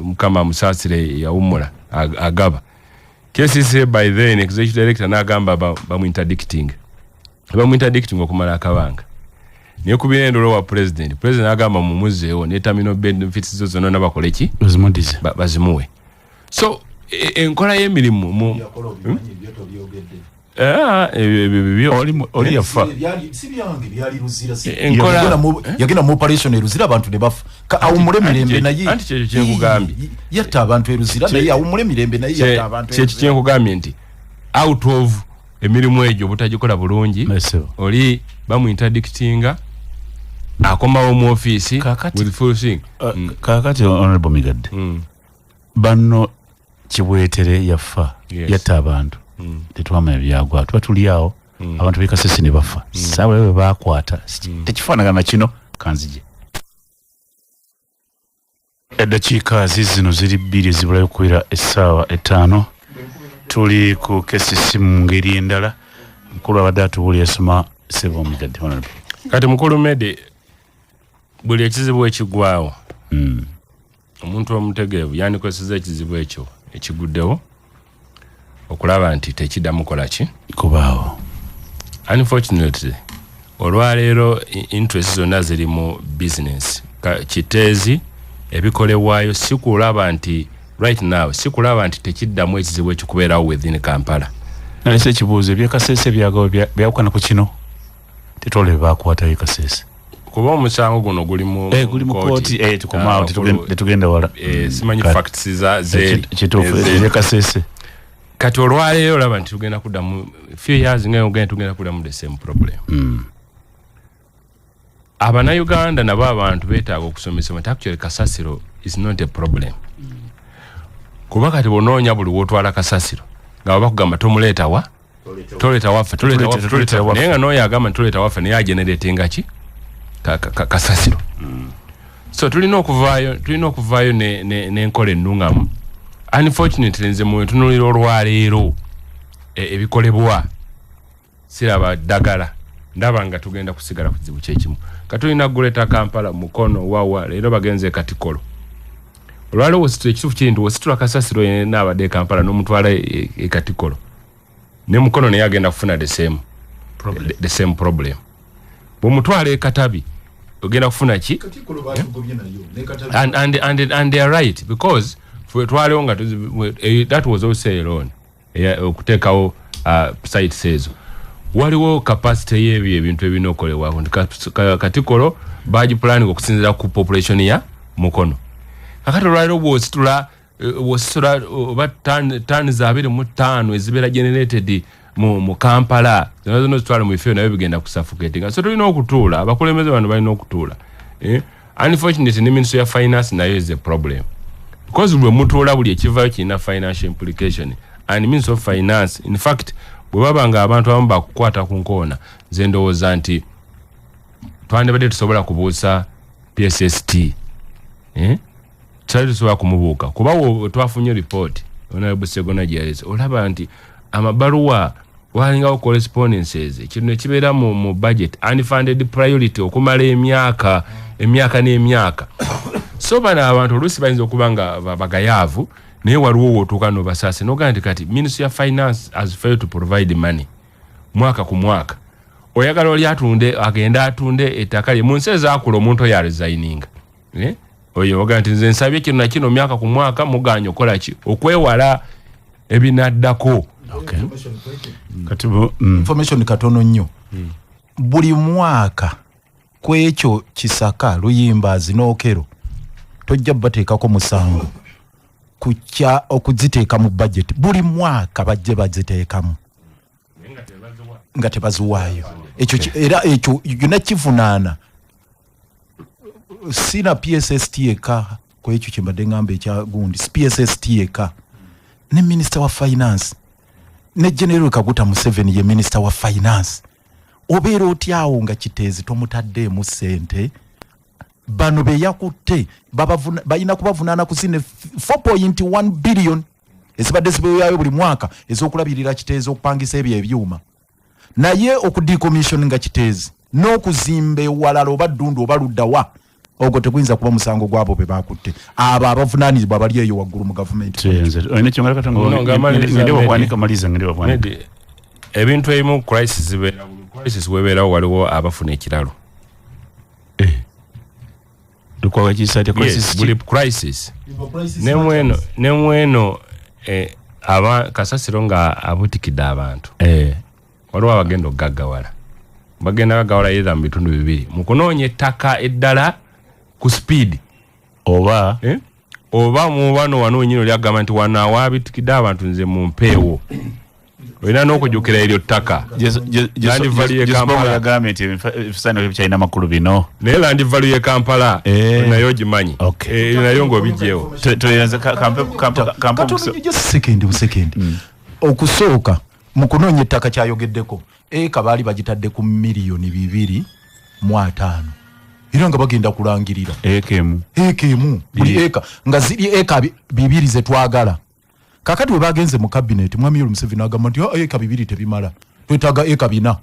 mukama Musaasire yawumula agaba KCC by then executive director n'agamba bamu interdicting okumala akabanga niyo kubira endolo wa president agamba mumuzeewo ne terminal benefits zonna nabakole ki bazimuwe so enkola y'emirimu oli yafa yagenda mu operation eruzira abantu ne bafa awumule mirembe naye anti kye kyekugambye yatta abantu eruzira naye awumule mirembe naye yatta abantu kye kyekugambye nti out of emirimu egyo butagikola bulungi oli bamuinterdictinga akomawo mu office with full thing kakati honorable Migadde banno kibwetere yafa yatta abantu tetwamanya byagwa tuba tuli awo abantu b'ekasese ne bafa saawa bwe baakwata tekifaanagana kino kanzije eddakiika zino ziri 2 zibulayo kuwera essaawa 5 tuli ku KCC mu ngeri endala mukulu abadde atubuulira yasoma Sebo Migadde honorable kati mukulu Mede buli ekizibu ekigwawo omuntu omutegeevu yandikozesa ekizibu ekyo ekiguddewo okulaba nti tekiddamu kola ki kubaawo unfortunately olwaleero interest zonna ziri mu business kiteezi ebikolebwayo si kulaba nti right now si kulaba nti tekiddamu ekizibu ekikubeerawo within Kampala nalese ekibuuzo ebyekasese byagawo byawukana ku kino tetwole baakwatayo kasese kuba omusango guno guli mu kooti tukomaawo tetugenda wala simanyi facts zeeri kituufu ebyekasese kati olwaleero olaba nti tugenda kuddamu few years nga tugenda kuddamu the same problem Abannayuganda nabo abantu beetaaga okusomesebwa nti actually kasasiro is not a problem kuba kati bonoonya buli wotwala kasasiro nga bakugamba tomuleeta wa toleeta waffe naye nga n'oyo agamba nti toleeta waffe naye ageneratinga ki kasasiro so tulina okuvaayo n'enkola ennungamu unfortunately nze mu ntunulira olwaleero ebikolebwa siraba ddagala ndaba nga tugenda kusigala kuzibu kyekimu katulina guleta Kampala mukono wawa leero bagenze katikolo olwaleero ekituufu kiri nti wositula kasasiro yenna abadde Kampala n'omutwala katikolo ne mukono naye agenda kufuna the same problem bw'omutwala Katabi ogenda kufuna ki and they are right because twalewo nga that was also a loan okuteekawo site sezo waliwo capacity y'ebyo ebintu ebirina okukolebwako nti katikolo baagi planning okusinziira ku population ya mukono kakati olwaleero bw'ositula oba tani za 25 ezibeera generated mu Kampala zonna zitwala mu bifeyo nabyo bigenda kusuffocating so tulina okutuula abakulembeze bano balina okutuula unfortunately ne ministry ya finance nayo is a problem because bwe mutuula buli ekivaayo kirina financial implication and ministry of finance in fact bwe baba nga abantu abamu bakukwata ku nkoona ze ndowooza nti twandibadde tusobola kubuusa PSST kyali tusobola kumubuuka kuba twafunye report Honorable Segona gyalese olaba nti amabaluwa walingawo correspondences ekintu ne kibeera mu budget unfunded priority okumala emyaka n'emyaka so bano abantu oluusi bayinza okuba nga bagayaavu naye waliwo wootuuka n'obasaase n'ogamba nti kati ministry ya finance has failed to provide money mwaka ku mwaka oyagala oli agenda atunde ettaka lye mu nsi ezaakula omuntu oyo aresigninga oyo ogamba nti nze nsabye kino na kino myaka ku mwaka muganya okola ki okwewala ebinaddako information katono nnyo buli mwaka kwekyo Kisaka Luyimbazi n'Okero tojja bateekako musango kujja okuziteeka mu budget buli mwaka bajje baziteekamu nga tebaziwaayo ekyo yonna kivunaana sina PSST eka kwekyo kyembadde ngamba ekya gundi PSST eka ne minister wa finance ne General Kaguta Museveni ye minister wa finance obeera otyawo nga kiteezi tomutaddeemu ssente bano be yakutte balina kubavunaana ku zine 4.1 billion ezibadde zibeeyayo buli mwaka ez'okulabirira kiteezi okupangisa ebyo ebyuma naye okudecommission nga kiteezi n'okuzimba ewalala oba ddundu oba luddawa ogwo teguyinza kuba musango gwabo be bakutte abo abavunaanizibwa bali eyo waggulu mu gavumenti ebintu ebimu crisis webeerawo waliwo abafuna ekiralo buli crisis nemweno kasasiro nga abutikidde abantu waliwo abagenda okugaggawala bagenda gaggawala yeza mu bitundu bibiri mu kunoonya ettaka eddala ku speed oba mu bano wano nyino lyagamba nti wanaawabitikidde abantu nze mu mpeewo olina n'okujjukira eryo ttaka Land Value Kampala yagambye nti ebifisano ebikyalina makulu bino naye Land Value Kampala nayo ogimanyi nayo ng'obijjeewo sekendi okusooka mu kunoonya ettaka kyayogeddeko eka baali bagitadde ku miliyoni 2.5 era nga bagenda kulangirira ekemu buli eka nga ziri eka 2 ze twagala kakati we bagenze mu cabinet mwami Museveni agamba nti eka 2 tebimala twetaaga eka 4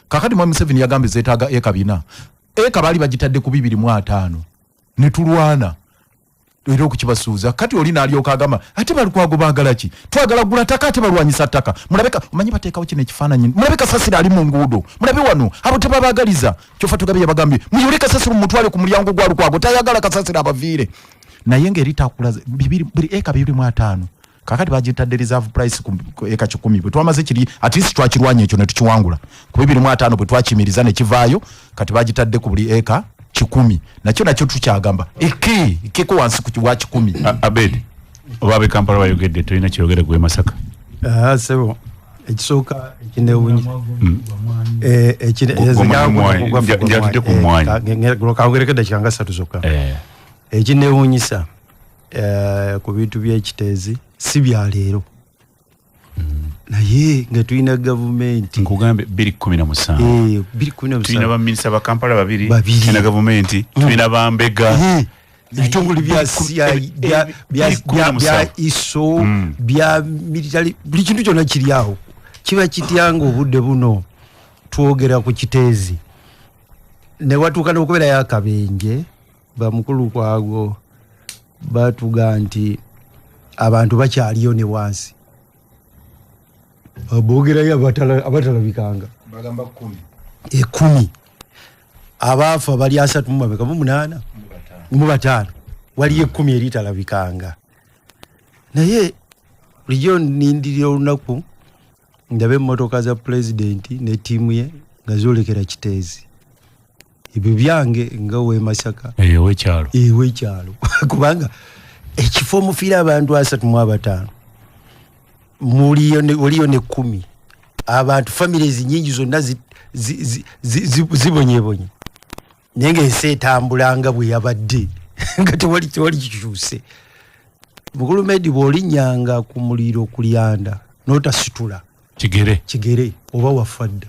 kakati mwami Museveni yagambe zeetaaga eka 4 eka baali bagitadde ku 2.5 ne tulwana era okukibasuuza kati oli n'alyoka agamba ate bali kwago baagala ki twagala gula ttaka ate balwanyisa ttaka mulabeka omanyi bateekawo kino ekifaananyi mulabeka Kasasiro ali mu nguudo mulabe wano abo tebabaagaliza kyofa tugabe yabagambye muyole Kasasiro mumutwale ku mulyango gwa Lukwago tayagala Kasasiro abaviire naye ngeri takula buli eka 2.5 kakati bagitadde reserve price ku eka 10 bwe twamaze kiri at least twakirwanya ekyo ne tukiwangula ku 2.5 bwe twakimiriza ne kivaayo kati bagitadde ku buli eka 10 nakyo tukyagamba eke ko wansi ku kiwa 10 Abed obabe Kampala bayogedde tulina kyogere gwe Masaka sebo ekisooka ekinewunyi njatudde ku mwanya kaongerekedde kyanga 3 zokka ekinewunyisa ku bintu by'ekiteezi si bya leero naye nga tulina gavumenti nkugambe 2017 tulina baminisita ba Kampala 2 tulina gavumenti tulina bambega ebitongole bya iso bya military buli kintu kyonna kiri awo kiba kityanga obudde buno twogera ku kiteezi ne watuuka n'okubeera y'akabenje bamukulu kwago batuga nti abantu bakyaliyo ne wansi abogerayo abatalabikanga bagamba 10 abaafa bali 3 mu 5 wali 10 eritalabikanga naye bulijjo nindirira olunaku ndabe emmotoka za pulezidenti ne ttiimu ye nga zoolekera kiteezi ebyo byange nga Masaka ewekyalo kubanga ekifo omufiira abantu 35 oliyo ne 10 abantu families nyingi zonna zibonyebonye naye ng'ensi etambulanga bwe yabadde nga tewali kikyuse mukulu Medi bw'olinnyanga ku muliro kulyanda n'otasitula kigere oba wafadda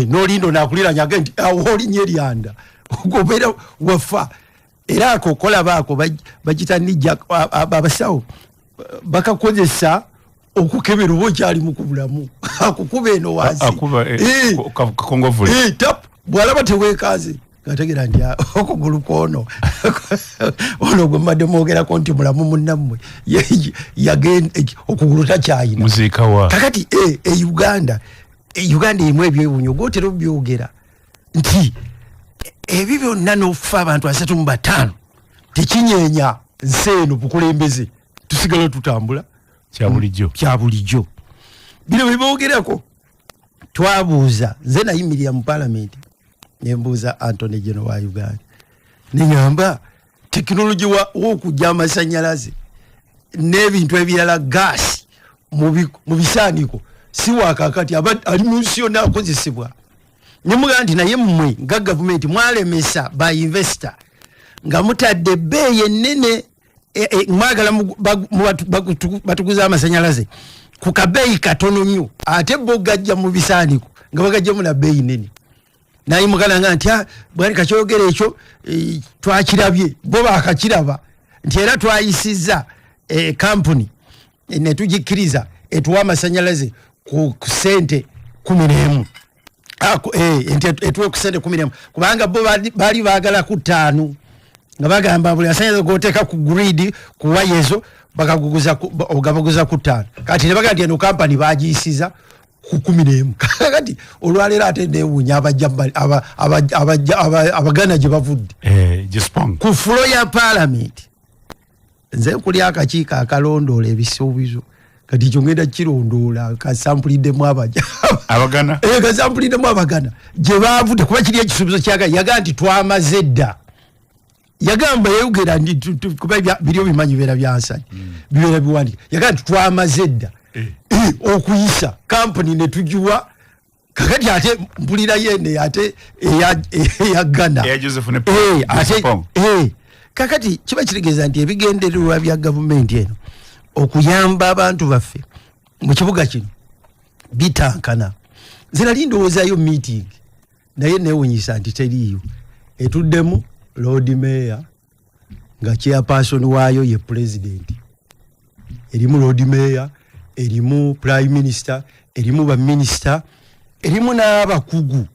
n'olindo nakuliranya nti olinnya eryanda ogobeera wafa era ako kolaba bagita nijja abasawo bakakozesa okukebera oba okyali mu kubulamu akukuba eno wansi bw'alaba teweekaze gategera nti okugulu kwono ono gwe mbadde mwogerako nti mulamu munnammwe okugulu takyayina muziikawa kakati Uganda erimu ebyewunyo gwotera obyogera nti ebyo byonna n'okufa abantu 35 tekinyeenya nsi eno bukulembeze tusigala tutambula kya bulijjo bino byeboogerako twabuuza nze nayimirira mu Parliament nembuuza Anthony General wa Uganda neŋŋamba tekinologi w'okujja amasannyalaze n'ebintu ebirala gaasi mu bisaaniko si wakakati ali mu nsi yonna akozesebwa nemugaa nti naye mmwe nga gavumenti mwalemesa ba investor nga mutadde bbeeyi ennene mwagala batuguza amasannyalaze ku kabeeyi katono nnyo ate bo gajja mu bisaaniko nga bagajjamu na bbeeyi nene naye mugalanga nti bwali kakyogera ekyo twakirabye bo bakakiraba nti era twayisizza kampuni ne tugikkiriza etuwa amasannyalaze ku sente 11 etuwe ku sente 11 kubanga bo baali baagala ku 5 nga bagamba buli asanyaze goteeka ku grid ku wayezo bakaguguza ku 5 kati ne bagamba nti eno kampani bagiyisiza ku 11 kati olwaleero ate neewuunya abaganda gye bavudde ku fulo ya Parliament nze kuli akakiiko akalondoola ebisuubizo kati kyongenda kirondoola kasampulidemu abagana kasampulidemu abagana gye baavudde kuba kiri ekisuubizo kyaga yaga nti twamaze dda yagamba yayogera nti kuba biriyo bimanyi bibeera byansanya bibeera biwandika yaga nti twamaze dda okuyisa kampuni ne tugiwa kakati ate mpulira yene ate eyagana kakati kiba kitegeeza nti ebigendererwa bya gavumenti eno okuyamba abantu baffe mu kibuga kino bitankana zina lindowoozayo meeting naye neewunyisa nti teriiyo etuddemu Lord Mayor nga chairperson waayo ye president erimu Lord Mayor erimu Prime Minister erimu ba minister erimu n'abakugu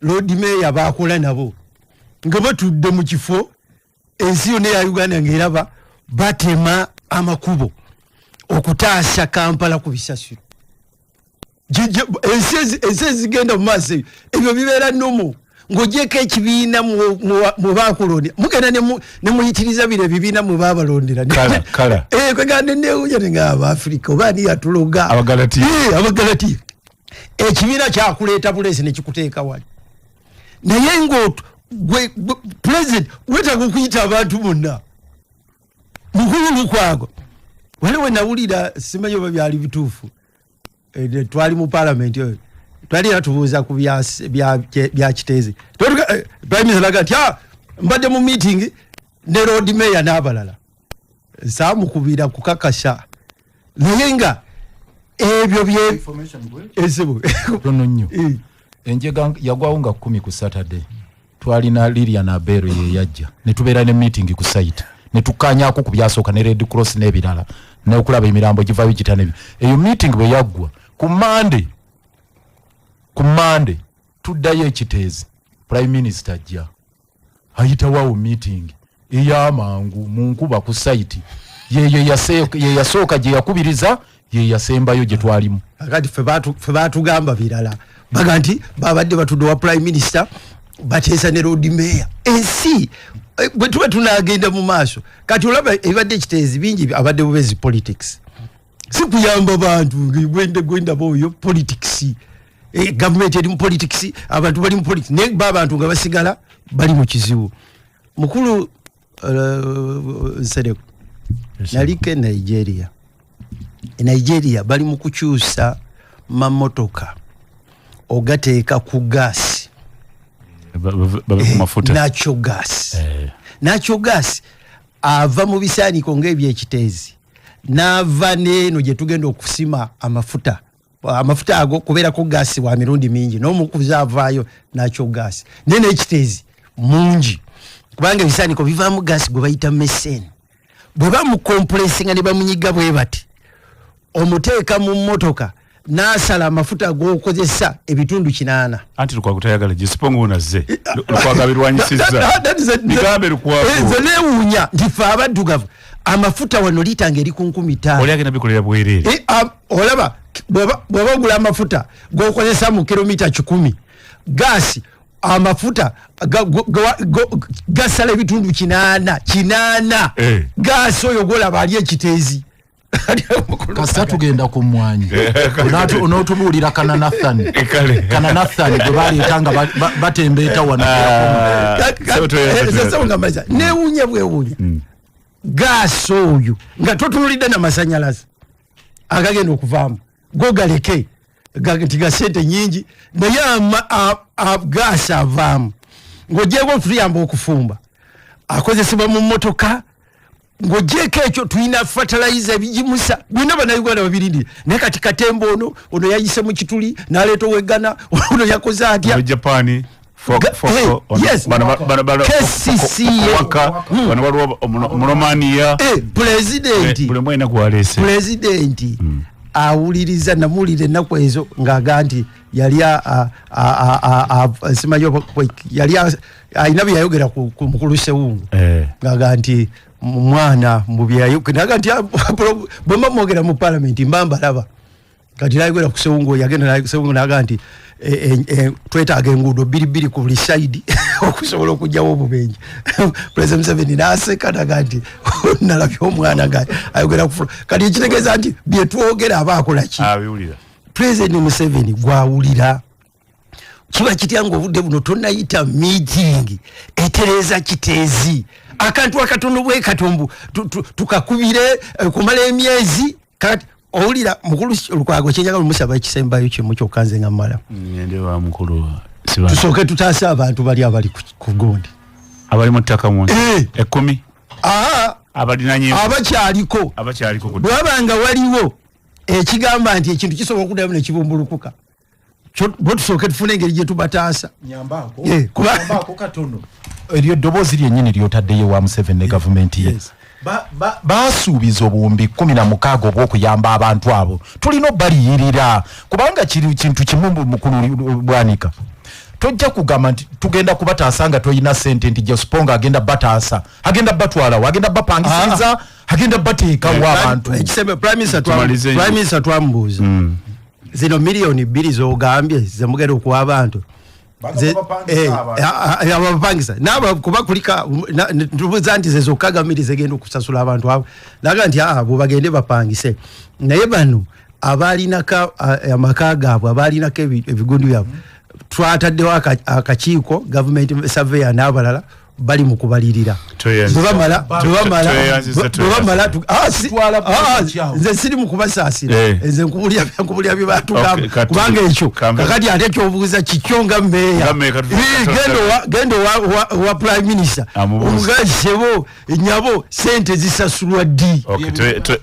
Lord Mayor baakola nabo nga batudde mu kifo ensi yonna ya Uganda ng'eraba batema amakubo okutaasa Kampala ku bisasiro ensi ezigenda mu maaso ebyo bibeera nnomo ng'ogyeko ekibiina mu baakulonde mugenda ne muyitiriza biro ebibiina mu baabalondera kwegande neewunya nga Abaafrika oba ani yatuloga Abagalatiya ekibiina kyakuleeta buleesi ne kikuteeka wali naye ng'ogwe president wetaaga okuyita abantu bonna mukulu kwago waliwo nawulira simanyi oba byali bituufu twali mu Parliament oyo twali natubuuza ku bya kiteezi Prime Minister agati mbadde mu meeting ne Lord Mayor n'abalala saamukubira kukakasa naye nga ebyo bye esibu tono nnyo enjega yagwawo nga 10 ku Saturday twalina Lilian Abero ye yajja ne tubeera ne meeting ku site ne tukanyako ku byasooka ne Red Cross n'ebirala ne okulaba emirambo giva bigitane eyo meeting bwe yaggwa ku Monday tuddayo ekiteezi Prime Minister ajja ayitawo meeting ey'amangu mu nkuba ku site ye yasooka gye yakubiriza ye yasembayo gye twalimu akati fe baatugamba birala baga nti babadde batudde wa Prime Minister bateesa ne Lord Mayor ensi bwe tuba tunaagenda mu maaso kati olaba ebadde ekiteezi bingi abadde bubezi politics si kuyamba bantu gwenda boyo politics government eri mu politics abantu bali mu politics ne babantu nga basigala bali mu kizibu mukulu Nsereko nalike Nigeria bali mu kukyusa mamotoka ogateeka ku gas nacho gas ava mu bisaaniko ng'ebyekiteezi n'ava n'eno gye tugenda okusima amafuta ago kubeerako gaasi wa mirundi mingi n'omukuzi avaayo nacho gaasi naye n'ekiteezi mungi kubanga ebisaaniko bivaamu gaasi gwe bayita messene bwe bamukompulensinga ne bamunyiga bwe bati omuteeka mu mmotoka n'asala amafuta g'okozesa ebitundu 8 anti lukwakutayagala gisipongo unazze lukwagabirwanyisizza bigambe lukwaku nze neewuunya nti ffe abaddugavu amafuta wano litanga eri ku 15 oli agenda bikolera bwereere olaba bw'oba ogula amafuta g'okozesa mu kilomita 10 gaasi amafuta gasala ebitundu 8 gaasi oyo golaba ali ekiteezi kasa tugenda ku mmwanyi onootubuulira Kananathani gwe baleetanga batembeeta wanaasawungamaliza neewuunya bwewuunya gaasi oyo nga totunulidde n'amasanyalaze agagenda okuvaamu go galeke nti ga sente nyingi naye gaasi avaamu ng'ogyeko otuyamba okufumba akozesebwa mu mmotoka ng'ogyeko ekyo tulina fertilizer ebigimusa bwina bannayuganda babirindire naye kati katembo ono yayise mu kituli n'aleeta owegana ono yakoze atya Japani Romania presidenti awuliriza namuwulira ennaku ezo ng'aga nti yali alina bye yayogera ku mukulu Sewungu ng'aga nti mwana mubyayonaga nti bwemba mwogera mu Parliament mbambalaba kati nayogera ku Sewungu yagenda Sewungu naga nti twetaaga enguudo bbiri ku buli side okusobola okujjawo obubenje. President Museveni n'aseka nagati nalabye omwana nga ayogera ku kati ekitegeeza nti bye twogera aba akola ki. President Museveni gwawulira kiba kitya ng'obudde buno tonnayita meeting etereza kiteezi akantu akatono bwe katombu tukakubire kumala emyezi kati owulira mukulu Lukwago kyenjagala omusaba ekisembayo kimu kyokkanze nga mmala ngende wa mukulu tusooke tutaase abantu bali abali ku gondi abali mu ttaka mu 10 abalinanye abakyaliko bwabanga waliwo ekigamba nti ekintu kisobola okuddamu ne kibumbulukuka bwe tusooke tufune engeri gye tubataasa nyambako katono eryo eddoboozi lyennyini lyotaddeyo wa Museveni ne gavumenti ye basuubiza obuwumbi 16 obw'okuyamba abantu abo tulina obbaliyirira kubanga kiri kintu kimu mukulu bwanika tojja kugamba nti tugenda kubataasa nga toyina sente nti Jesponga agenda bataasa agenda batwalawo agenda bapangisiza agenda bateekawo abantu ekisembe Prime Minister twambuuza zino milioni 2 z'ogambye zemugenda okuwa abantu abapangisa naba kuba kulika tubuza nti zezokkaga mili zegenda okusasula abantu abo naga nti abo bagende bapangise naye bano abalinako amaka gaabwe abalinako ebigundu byabwe twataddewo akakiiko government surveyor n'abalala bali mu kubalirira nze siri mu kubasaasira nze nkubulya bye batugamba kubanga ekyo kakati ate kyobuuza kikyo nga mmeeya gendo wa prime minister omugazisebo nyabo sente zisasulwa ddi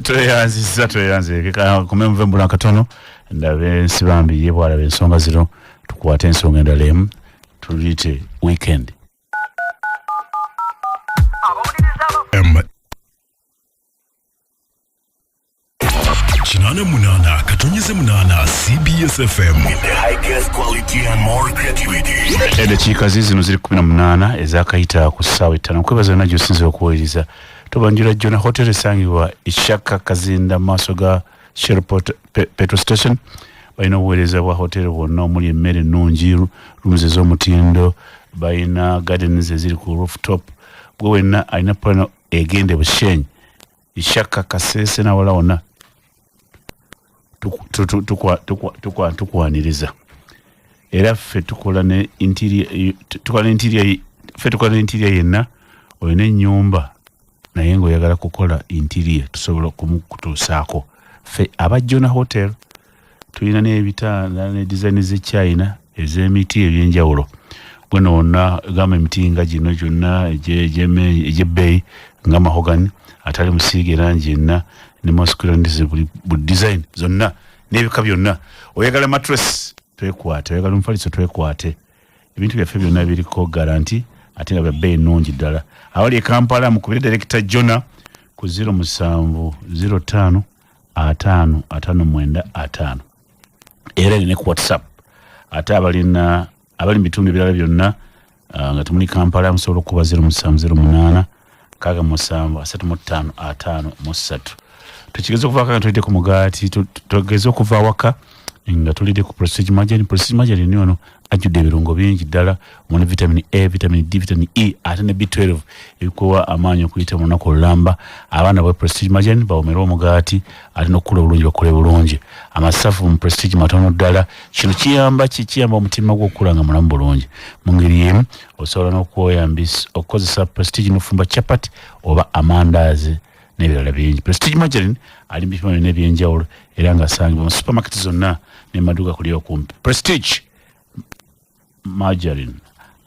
tweyanziza kumemuvembula katono ndabe nsibambi yebwalaba ensonga zino tukwate ensonga endala emu tuliyite weekend Chinana Munana, Katonyeze Munana, CBS FM. With the highest quality and more creativity. Ede chika zizi nuziri 18 ezaka ita kusawa itana. Kwebaza na jusinzi wakuweliza. Tobanjura jona hotel sangiwa Ishaka Kazinda Masoga Sherport Petrol Station. Baina uweliza wa hotel wana umuli emere nunjiru. Rumuzezo mutindo. Baina gardens ziri ku rooftop. Gwe na aina plano egende bushenyi. Ishaka kasese na wala ona. Tukwaniriza era ffe tukola ne interior yenna oyina ennyumba naye ng'oyagala kukola interior tusobola kumukutuusaako ffe abajjona hotel tulina n'ebitanda ne design z'Echina ez'emiti ebyenjawulo bwe noona gamba emiti nga gino gyonna egy'ebbeeyi nga mahogany atali musiige langi yenna ne mosquito ndize buli design zonna nebika byonna oyagala mattress twekwate oyagala mfaliso twekwate ebintu byaffe byonna biriko guarantee ate nga bya nungi ddala awali Kampala mukubire director Jona ku 07055595 era ne ku WhatsApp ate abali bitundu ebirala byonna nga tumuli Kampala musobola okuba 0708 573 tukigezo kuva kanga tulide ku mugati tugezo kuva waka nga tulide ku prestige margarine ni ono ajudde ebirungo bingi ddala omuli vitamin A vitamin D vitamin E ate ne B12 ebikuwa amaanyi okuyita mu nako lamba abaana bwe prestige margarine bawomera omugati ate n'okula bulungi bakole bulungi amasafu mu prestige matono ddala kino kiyamba omutima gw'okula nga mulamu bulungi mu ngeri yemu osobola n'okuwoyambisa okukozesa prestige n'ofumba chapati oba amandazi n'ebirala bingi. Prestige margarine ali mu bipimo n'ebyenjawulo era nga asangibwa mu supermarket zonna n'emaduuka kuli okumpi. Prestige margarine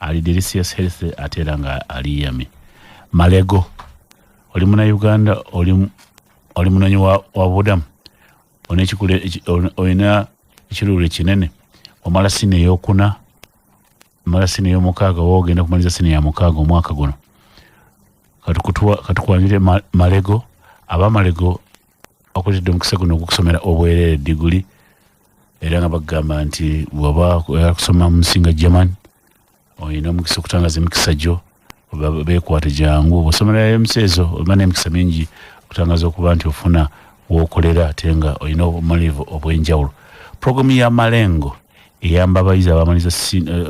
ali delicious health ate era nga ali yummy. Malego oli muna Uganda oli munonyi wa budamu olina ekirule kinene omala sine ey'okuna omala sine ey'omukaaga woogenda kumaliza sine ya mukaaga omwaka guno katukwanjire Malego abamalego akozedde omukisa guno okukusomera obwerere diguli era nga bagamba nti bw'oba kusoma mu nsinga German oyina omukisa okutangaza emikisa gyo beekwate jangu bw'osomera emuseezo olina n'emikisa mingi okutangaza okuba nti ofuna w'okolera ate nga oyina obumalivu obw'enjawulo. Programu ya Malengo eyamba abayizi abamaliza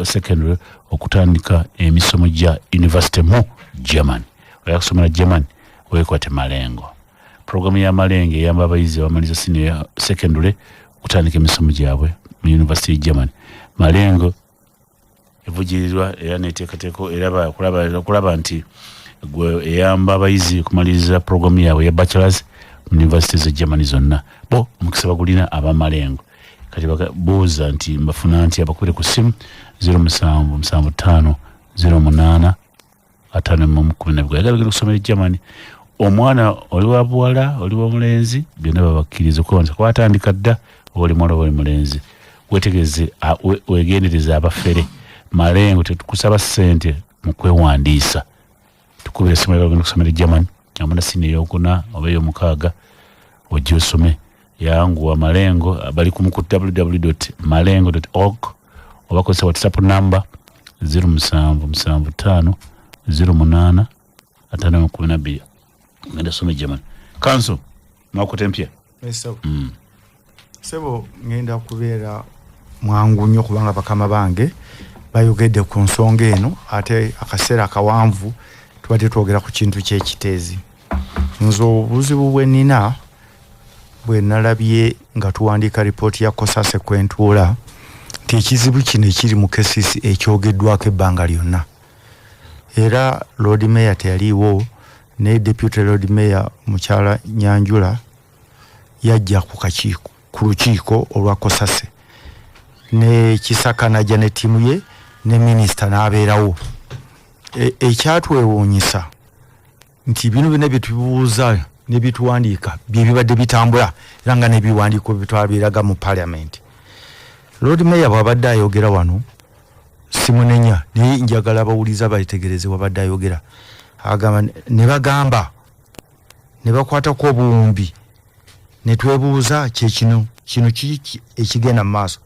secondary okutandika emisomo gya university mu Germany. Oyakusomera Germany wekwate malengo. Programu ya malenge eyamba abayizi abamaliza senior secondary okutandika emisomo gyabwe mu university Germany. Malengo evugirirwa era neteekateko era kulaba nti gwe eyamba abayizi kumaliza programu yaabwe ya bachelors mu university za Germany zonna. Bo mukisa bagulina abamalengo kati bakabuuza nti mbafuna nti abakubire ku simu 0775 08 512 yagala kusomera Germany. Omwana oli wa buwala oli wa mulenzi byonna babakkiriza okubanza kwatandika dda oli mwana oli mulenzi wetegeze wegendereza abafere malengo tetukusaba sente mu kwewandiisa tukubira simu yagala kusomera Germany amana sine yokuna oba yomukaaga ojje osome yangu wa malengo bali ku www.malengo.org oba kosa WhatsApp number 0775 08 512 ngenda some German kanso makotempya sebo ngenda kubeera mwangu nnyo kubanga bakama bange bayogedde ku nsonga eno ate akaseera akawanvu tubadde twogera ku kintu ky'ekiteezi. Nze obuzibu bwe nnina bwe nalabye nga tuwandiika ripooti ya Kosase Kwentuula nti ekizibu kino ekiri mu kesisi ekyogeddwako ebbanga lyonna era Lord Mayor teyaliiwo ne Deputy Lord Mayor mukyala Nyanjula yajja ku lukiiko olwa Kosase ne Kisakana ne ttiimu ye ne minisita n'abeerawo. Ekyatwewuunyisa nti bino byonna bye tubuuza ne bituwandiika bye bibadde bitambula era nga n'ebiwandiiko bitwabiraga mu Parliament. Lord Mayor bw'abadde ayogera wano simunenya naye njagala abawuliza balitegereze wabadde ayogera agamba ne bagamba ne bakwatako obuwumbi ne twebuuza kino kiki ekigenda mu maaso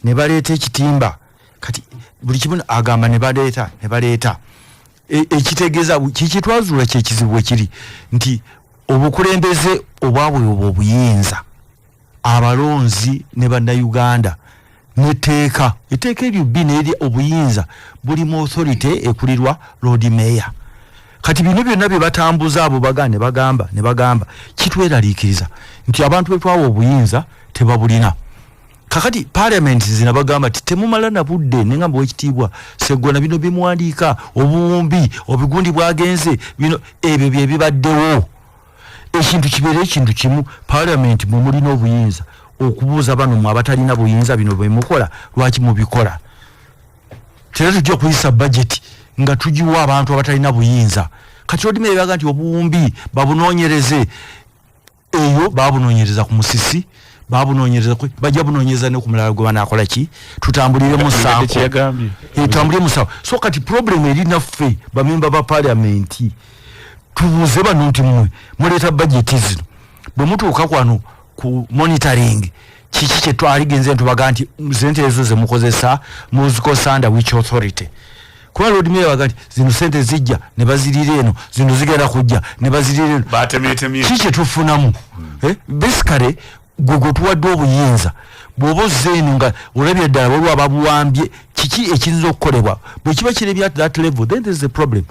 ne baleeta ekitimba kati buli kimu agamba ne baleeta ekitegeeza kikitwazula kyekizibu ekiri nti obukulembeze obwabwe obuyinza abalonzi ne bannayuganda neteeka eryo bbina eri obuyinza buli mu authority ekulirwa Lord Mayor. Kati bino byonna bye batambuza abo ne bagamba kitweraliikiriza nti abantu bwe twawa obuyinza tebabulina. Kakati Parliament zina bagamba temumala na budde nengamba wekitiibwa Seggona bino bimuwandiika obuwumbi obigundi bwagenze bino ebyo bye bibaddewo. Ekintu kibeere ekintu kimu Parliament mwe mulina obuyinza okubuuza bano mu abatalina buyinza bino bwe mukola lwaki mubikola. Tera tujja okuyisa budget nga tugiwa abantu abatalina buyinza. Kati odime yaga nti obuwumbi babunoonyereze eyo babunoonyereza ku musisi babunoonyereza bajja bunoonyereza ne ku mulala gwe banaakola ki tutambulire mu saako tutambulire mu saako. So kati problem eri naffe bamemba ba Parliament tubuuze bano nti mmwe muleeta budget zino bwe mutuuka kwano ku monitoring kiki kye twaligenze ntubaga nti sente ezo ze mukozesa muzikosa under which authority. Kwa Lord Mayor bagati zino sente zijja ne bazirira eno zino zigenda kujja ne bazirira eno batemyetemye kiki tufunamu basically gogo tuwadde obuyinza bw'oboze eno nga olabye ddala waliwo ababuwambye kiki ekiyinza okukolebwa bwe kiba kirebye at that level then there is a problem.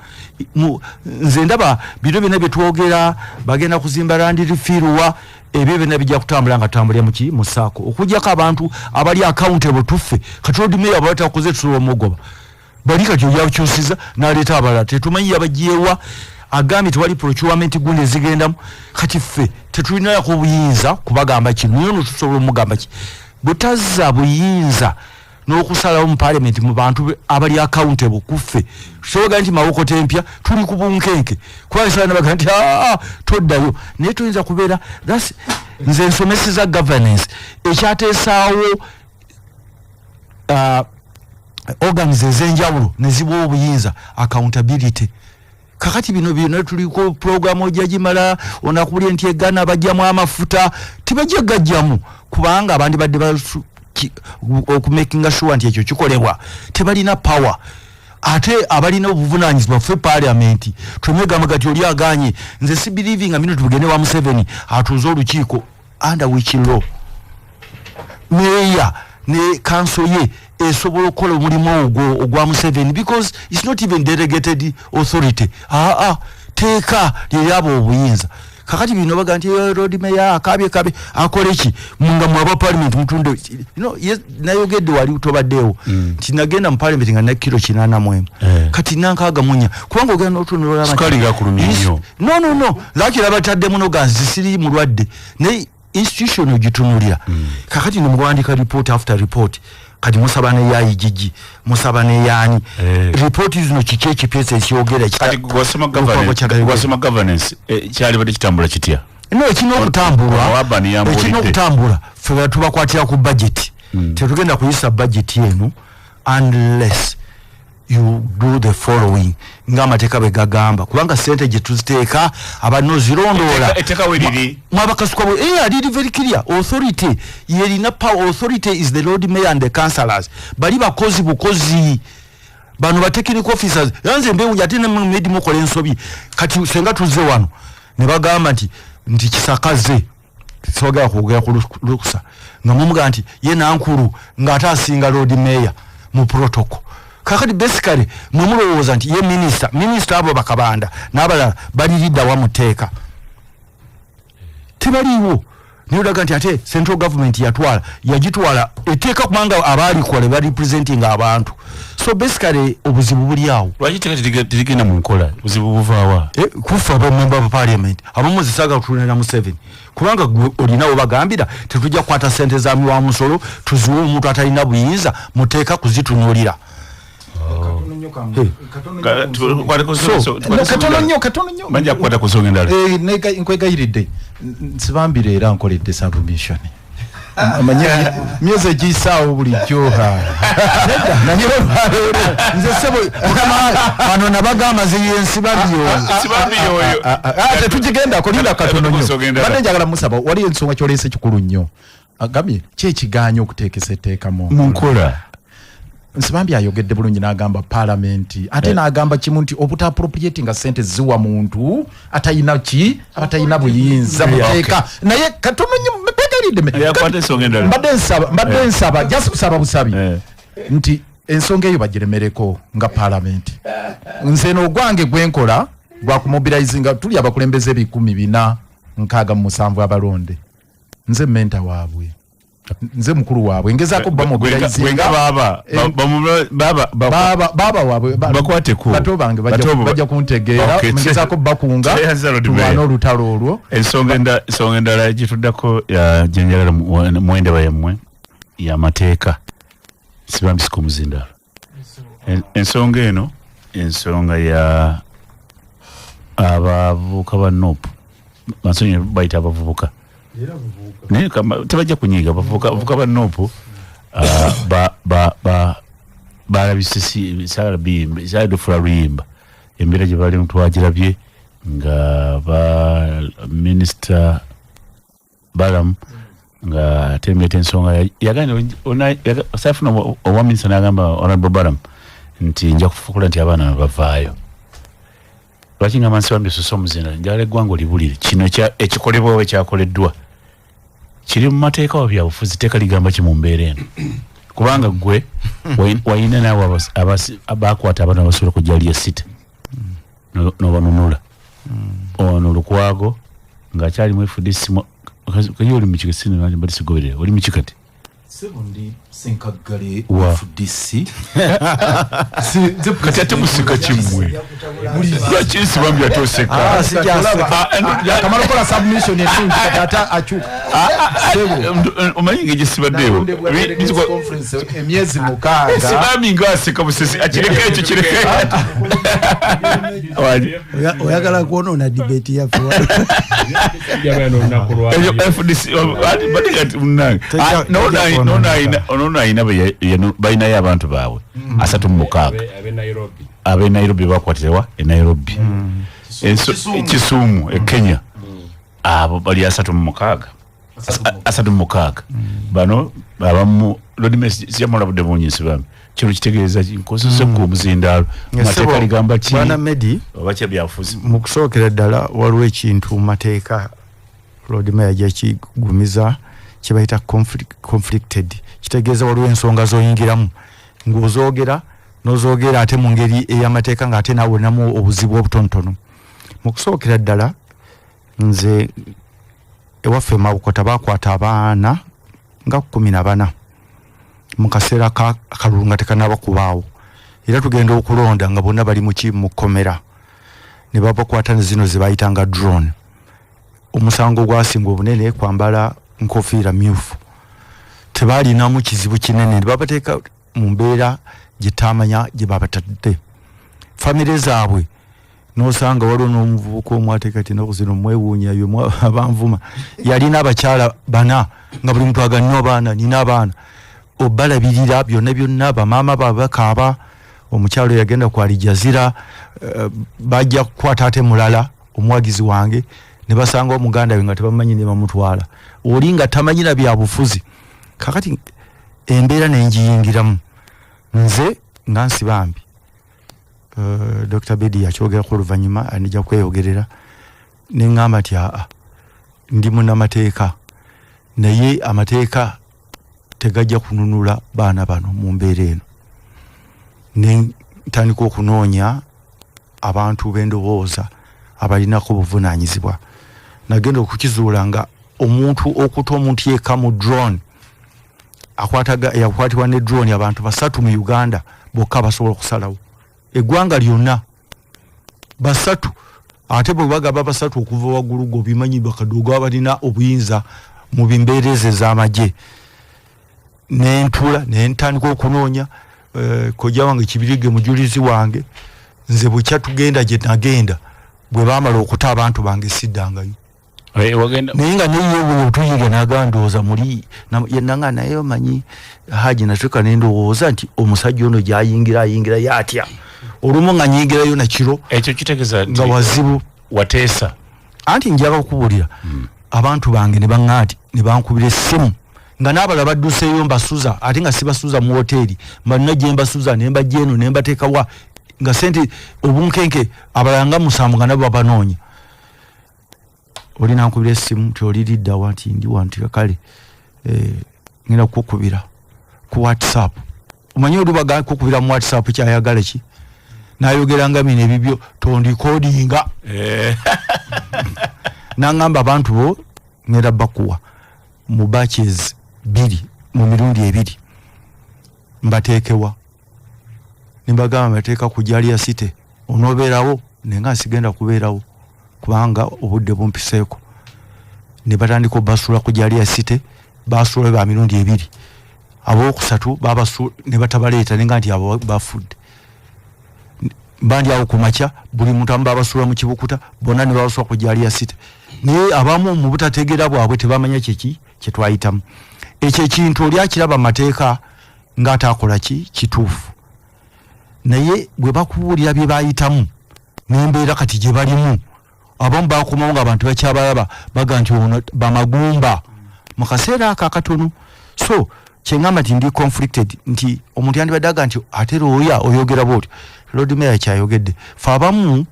Nze ndaba bino byonna bye twogera bagenda kuzimba landi rifiirwa ebyo byonna bijja kutambula nga tutambulira mu saako okuggyako abantu abali accountable tuffe kati Lord Mayor aba batakoze tusobola omugoba bali kati oyakyusiza n'aleeta abalala tetumanyi yabajeewa agambye tewali procurement gundi ezigendamu kati ffe tetulinaako obuyinza kubagamba kino naye tusobola omugamba ki butazza buyinza n'okusalawo mu Parliament mu bantu abali accountable kuffe tusobola nti mawokota empya tuli ku bunkenke kubanga nabaga nti toddayo naye tuyinza kubeera nze nsomeseza governance ekyateesaawo organs ez'enjawulo ne zibawa obuyinza accountability. Kakati bino byonna tuliko program ojagimala onakubulya nti eggana bajjamu amafuta tibajja gajjamu kubanga abandi badde okumakinga sure nti ekyo kikolebwa tebalina power ate abalina obuvunaanyizibwa ffe Parliament twemegamba gati oli aganye nze si believing nga bino tugende wa Museveni atuuze olukiiko under which law Mayor ne council ye esobola okukola omulimu ogwa Museveni because it's not even delegated authority. Teeka lyabo obuyinza. Kakati bino baga nti road mayor akabye akole ki munga mu aba parliament mutunde yes nayogedde wali utobaddewo tinagenda mu parliament nga nakiro 84 kati nankaga munya kubanga ogenda otunula skali ga kulumya nnyo no laki labatadde muno ganzi siri mulwadde ne institution ogitunulira kakati nomwandika report after report kati musabane ya igigi musabane yani report zino kiki pesa ekyogera kati gwasema governance kyali bade kitambula kitya kino okutambula fe tubakwatira ku budget tetugenda kuyisa budget yenu unless you do the following ngamateeka begagamba kubanga sente gye tuziteeka abano zirondola mwabakasuka did very clear authority yerina power authority is the Lord Mayor and the councillors bali bukozi bano ba technical officers yanze mbewu yatena medi mukole ensobi kati senga tuze wano ne bagamba nti kisakaze soga kugera ku lukusa ngamuga nti ye nankuru ngata asinga Lord Mayor mu protocol kakati basically mumulowooza nti ye minister abo bakabanda n'abalala balirida wamuteeka tebaliwo niyodaga nti ate central government yagitwala eteeka kubanga abaali kwale bali representing abantu so basically obuzibu buli awo lwaki tegenda mu nkola obuzibu buvaawa kufa abamemba ba parliament abamu zisaga kutunira Museveni kubanga olinawo bagambira tetujja kukwata sente za miwa musolo tuziwe omuntu atalina buyinza muteeka kuzitunulira katono nnyo banja kukwata kusonga endala nkwegayiridde nsibambire era nkoledde submission amanya myeze gisaawo bulijjo nze sebo ano nabagamba ziyensibabyo tetugenda kolinda katono nnyo badde njagala musaba wali ensonga kyolese kikulu nnyo agambye kyekigaanya okuteekesa etteeka mu nkola nsibambi ayogedde bulungi n'agamba parliament ate n'agamba kimu nti obuta appropriating sente ziwa muntu atayina abatayina buyinza muteeka naye katono nnyo mbadde nsaba just kusaba busabi nti ensonga eyo bagiremereko nga parliament nze n'ogwange gwenkola gwa kumobilizinga tuli abakulembeze 467 abalonde nze menta waabwe nze mukuru waabwe ngezaako bamobilizinga baba waabwe bato bange bajja kuntegeera ngezaako bakunga tulwana olutalo olwo ensonga endala gituddako jenjalala muwendeba yammwe yamateeka sibambisika omuzindalo ensonga eno ensonga ya abavubuka ba nopu bansonyi bayita abavubuka naye tebajja kunyiga bavubuka ba nopu balabise saadofula luyimba embeera gye balimu twagirabye nga ba minisita balamu nga atemeta ensonga yagambasafuna owa minisita n'agamba honorable balamu nti nja kufukula nti abaana bavaayo lwaki nga mansi wambi susa omuzina njala eggwanga olibulire kino ekikolebwawo ekyakoleddwa kiri mu mateeka wa byabufuzi teeka ligamba ki mu mbeera eno kubanga gwe wayina naawe bakwata abaana basobola okujja liya sita n'obanunula ono Lukwago ng'akyalimu FDC kanye oli mu kikesini nange mbali sigoberere oli mu kikati sebundi senkagale FDC kati ate musika kimwe lwaki sibambi atoseka kamala kola submission ekintu kata achuka omanyi ng'egye sibaddeewo conference emyezi mukaaga sibambi ng'aseka busesi akireke ekyo kireke oyagala kuonoona debate yaffe FDC badigati munange ono ayina balinayo abantu baabwe 36 ab'e Nairobi bakwatirewa e Nairobi Kisumu e Kenya abo bali 36 bano abamu lodimesi siyamulabudde bunyisi bami kino kitegeeza nkozesa ku omuzindaalo mateeka ligamba ki bwana Medi oba kyebyafuzi mu kusookera ddala waliwo ekintu mateeka Lord Mayor gyekigumiza kibaita conflicted kitegeeza waliwo ensonga zoyingiramu ng'ozoogera n'ozoogera ate mu ngeri ey'amateeka ng'ate naawonamu obuzibu obutonotono. Mu kusookera ddala nze ewaffe Mawokota baakwata abaana nga 14 mu kaseera akalulu nga tekanaba kubaawo, era tugenda okulonda nga bonna bali mu kkomera ne babakwata ne zino ze bayitanga drone. Omusango gwasinga obunene kwambala nkofiira myufu, tebaalinamu kizibu kinene, ne babateeka mu mbeera gye taamanya gye babatadde. Famire zaabwe n'osanga waliwo n'omuvubuka omu ate kati n'okuzino mwewuunya byo abanvuma yalina abakyala 4 nga buli muntu aganina abaana, nina abaana, obalabirira byonna bamaama baabwe bakaaba. Omukyalo yagenda ku Alijazira, bajja kukwata ate mulala omuwagizi wange ne basanga omuganda we nga tebamanyi ne bamutwala. Oli nga tamanyi na bya bufuzi. Kakati embeera nenjiyingiramu nze nga nsibambi. Dr. Bedi yakyogera ku luvannyuma anija kweyogerera ne ngamba nti ndi munnamateeka naye amateeka tegajja kununula baana bano mu mbeera eno. Ne ntandika okunoonya abantu b'endowooza abalinako obuvunaanyizibwa. Nagenda okukizuula nga omuntu okuta omuntu yekka mu drone yakwatibwa ne drone abantu 3 mu Uganda bokka basobola okusalawo eggwanga lyonna 3. Ate bwe bagaba 3 okuva waggulu go bimanyi bakadogo abalina obuyinza mu bimbeereze z'amagye. Nentula nentandika okunoonya kojja wange Kibirige mujulizi wange nze bukya tugenda gye nagenda bwe baamala okuta abantu bange siddangayo. Naye nga neyeewo otuyiga nagandooza muli yenanga naye omanyi Haji natuuka ne ndowooza nti omusajja ono gy'ayingira yatya. Olumu nga nyingirayo nakiro ekyo kitegeeza nga wazibu wateesa. Anti njagala okubuulira abantu bange ne baŋŋaati ne bankubira essimu nga n'abala badduseeyo mbasuza ate nga sibasuza mu hoteeri mbalina gye mbasuza ne mbajja eno ne mbateeka wa nga sente obunkenke abalala nga 7 nga nabo babanoonya. Oli nankubira essimu nti oliridda wanti ndi wanti kale ngenda kukubira ku WhatsApp. Omanyi olubaga kukubira mu WhatsApp kyayagala ki nayogera nga mine ebibyo tondikodinga nangamba abantu bo ngenda bakuwa mu batches 2 mu mirundi 2 mbateekewa nimbagamba mbateeka ku Jalia City onobeerawo nenga nsigenda kubeerawo kubanga obudde bumpiseeko. Ne batandika basula ku Jalia City basula ba mirundi 2 abokusatu babasula ne batabaleeta nenga nti abo bafudde bandi awo kumacha buli muntu amba basula mu kibukuta bonna ne babasula ku Jalia City. Naye abamu mu butategeera bwabwe tebamanya kiki kye twayitamu. Ekyo ekintu oli akiraba mateeka ng'ataakola kituufu. Naye bwe bakubuulira bye bayitamu n'embeera kati gye balimu abamu bakomawo nga abantu bakyabalaba baga nti ono bamagumba mu kaseera ako akatono. So kyengamba nti ndi conflicted nti omuntu yandibadde aga nti ate looya oyogera bw'otyo. Lord Mayor kyayogedde fe abamu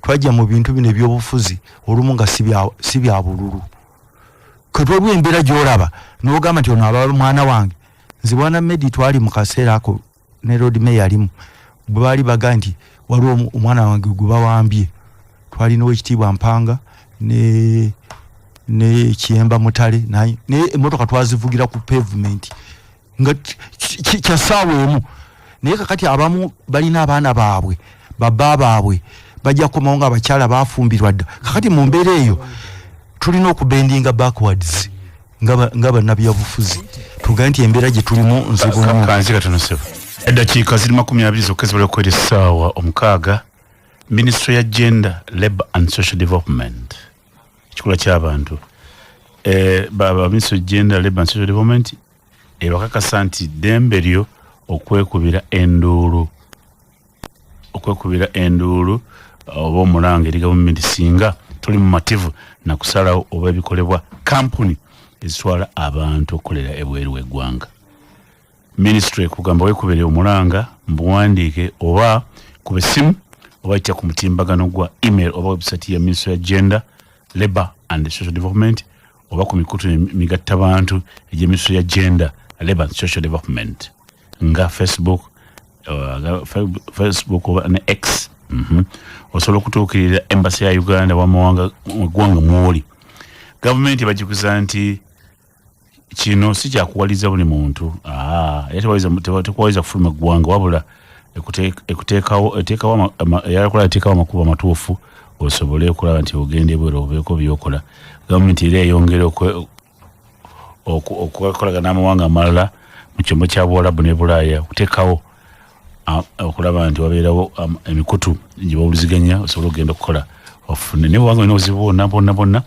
twajja mu bintu bino ebyobufuzi olumu nga si bya bululu. Katwebwa embeera gy'olaba n'ogamba nti ono aba mwana wange. Nze bwana Medi twali mu kaseera ako ne Lord Mayor alimu bwe baali baga nti waliwo omwana wange gwe bawambye. Twalina Oweekitiibwa Mpanga ne Kiyemba Mutale naye emmotoka twazivugira ku pavement nga kyasaawa emu. Naye kakati abamu balina abaana baabwe babba baabwe bajja kukomawo nga abakyala baafumbirwa dda. Kakati mu mbeera eyo tulina okubendinga backwards nga bannabyabufuzi tugambe nti embeera gye tulimu nzibu nnyo. Kanzi katono sebo eddakiika ziri 20 zokka zisobola okukwera essaawa 6. Ministry ya Gender, Labour and Social Development ekikula ky'abantu Ministry of Gender, Labour and Social Development bakakasa nti ddembe lyo okwekubira enduulu oba omulanga eri gavumenti singa tuli mu mativu na kusalawo oba ebikolebwa kampuni ezitwala abantu okukolera ebweru w'eggwanga. Ministry kugamba weekubire omulanga mbuwandiike oba ku bisimu oba itya ku mutimbagano gwa email oba website ya Ministry ya Gender, Labour and Social Development oba ku mikutu migatta bantu egy'emisu ya gender, labor and social development nga Facebook oba ne X. Osobola okutuukirira embassy ya Uganda wamawanga gwanga mwoli. Gavumenti bagikuza nti kino si kyakuwaliza buli muntu. Tekuwaliza kufuluma gwanga wabula ekuteekawo amakubo amatuufu osobole okulaba nti ogenda ebweru obeeko byokola. Gavumenti era eyongera okukolagana n'amawanga amalala mu kyombo kya Buwarabu ne Bulaaya okuteekawo okulaba nti wabeerawo emikutu gye bawuliziganya osobola okugenda okukola ofune. Naye bwanga olina obuzibu bonna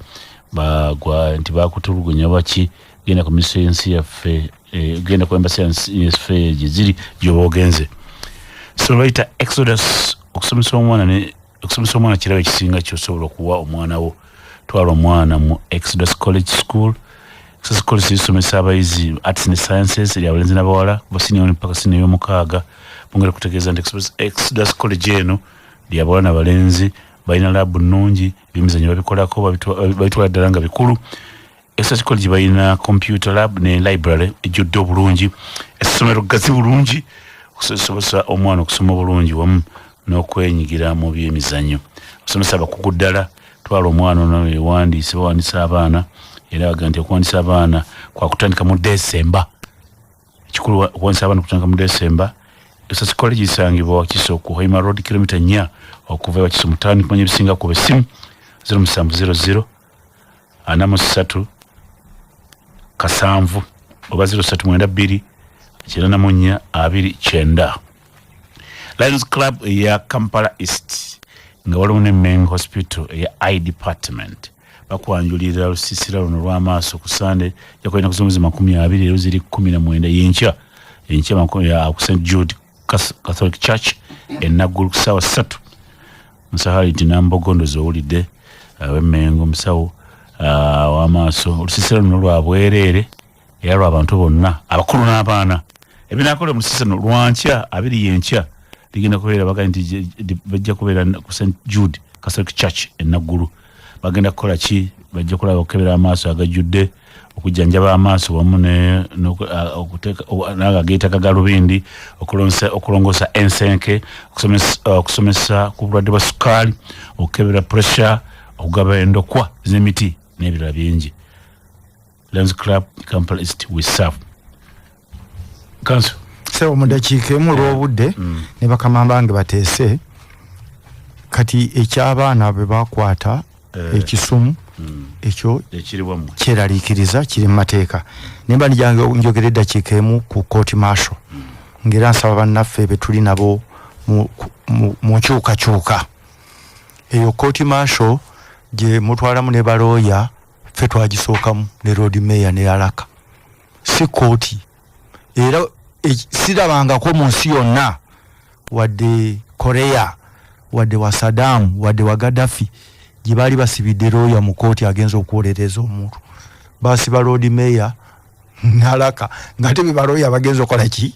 bagwa nti bakutulugunya baki genda ku misensi yaffe genda ku embassy yaffe gye ziri gy'oba ogenze. So bayita Exodus okusomesa omwana kirabo ekisinga ky'osobola okuwa omwana wo. Twala omwana mu Exodus College School. Exodus College isomesa abayizi arts and sciences ya abalenzi n'abawala kuva senior mpaka senior y'omukaaga. Bongera kutegeeza nti Exodus College eno ly'abawala n'abalenzi balina laabu nnungi ebimizanyo babikolako babitwala ddala nga bikulu. Exodus College balina computer lab ne library ejjudde obulungi, essomero ggazi bulungi okusobozesa omwana okusoma obulungi wamu n'okwenyigira mu by'emizannyo. Osomesa abakugu ddala. Twala omwana ono ewandiise bawandiisa abaana era baga nti okuwandiisa abaana kwa kutandika mu Desemba. Ekikulu okuwandiisa abaana kutandika mu Desemba. Exodus College isangibwa Wakiso ku Hoima Road kilomita 4 okuva Wakiso mutaani kumanya ebisinga ku besimu 0700 43 7 oba 0392 94 29. Lions Club ya Kampala East nga waliwo ne Main Hospital ya Eye Department bakwanjulira lusisira luno lw'amaaso ku Sunday yakolina kuzunguzi 20 ero ziri 19 yenkya makumi ya ku St Jude Catholic Church enaggulu ku ssaawa 3 musahali tinambogondo zowulidde w'Emmengo musawo w'amaaso olusisira luno lwa bwereere era lw'abantu bonna abakulu n'abaana ebinaakola mu lusisira luno lwankya 2 yenkya ligenda kubeera baga nti bajja kubeera ku St Jude Catholic Church enaggulu bagenda kukola ki bajja kulaba okukebera amaaso agajjudde okujjanjaba amaaso wamu n'agageeta kagalubindi okulongoosa ensenke okusomesa ku bulwadde bwa sukaali okukebera pressure okugaba endokwa z'emiti n'ebirala bingi. Lions Club Kampala East we serve. Council so mu dakiika emu olw'obudde ne bakama bange bateese kati eky'abaana bwe bakwata ekisumu ekyo kyeraliikiriza kiri mu mateeka. Nemba njogera eddakiika emu ku court martial ngera nsaba bannaffe be tuli nabo mu nkyukakyuka eyo court martial gye mutwalamu ne balooya ffe twagisookamu ne road mayor ne alaka si kooti era sirabangako mu nsi yonna wadde Korea wadde wa Saddam wadde wa Gaddafi gye baali basibidde looya mu kooti agenza okuwolereza omuntu basiba road mayor n'alaka ng'ate be balooya bagenza okola ki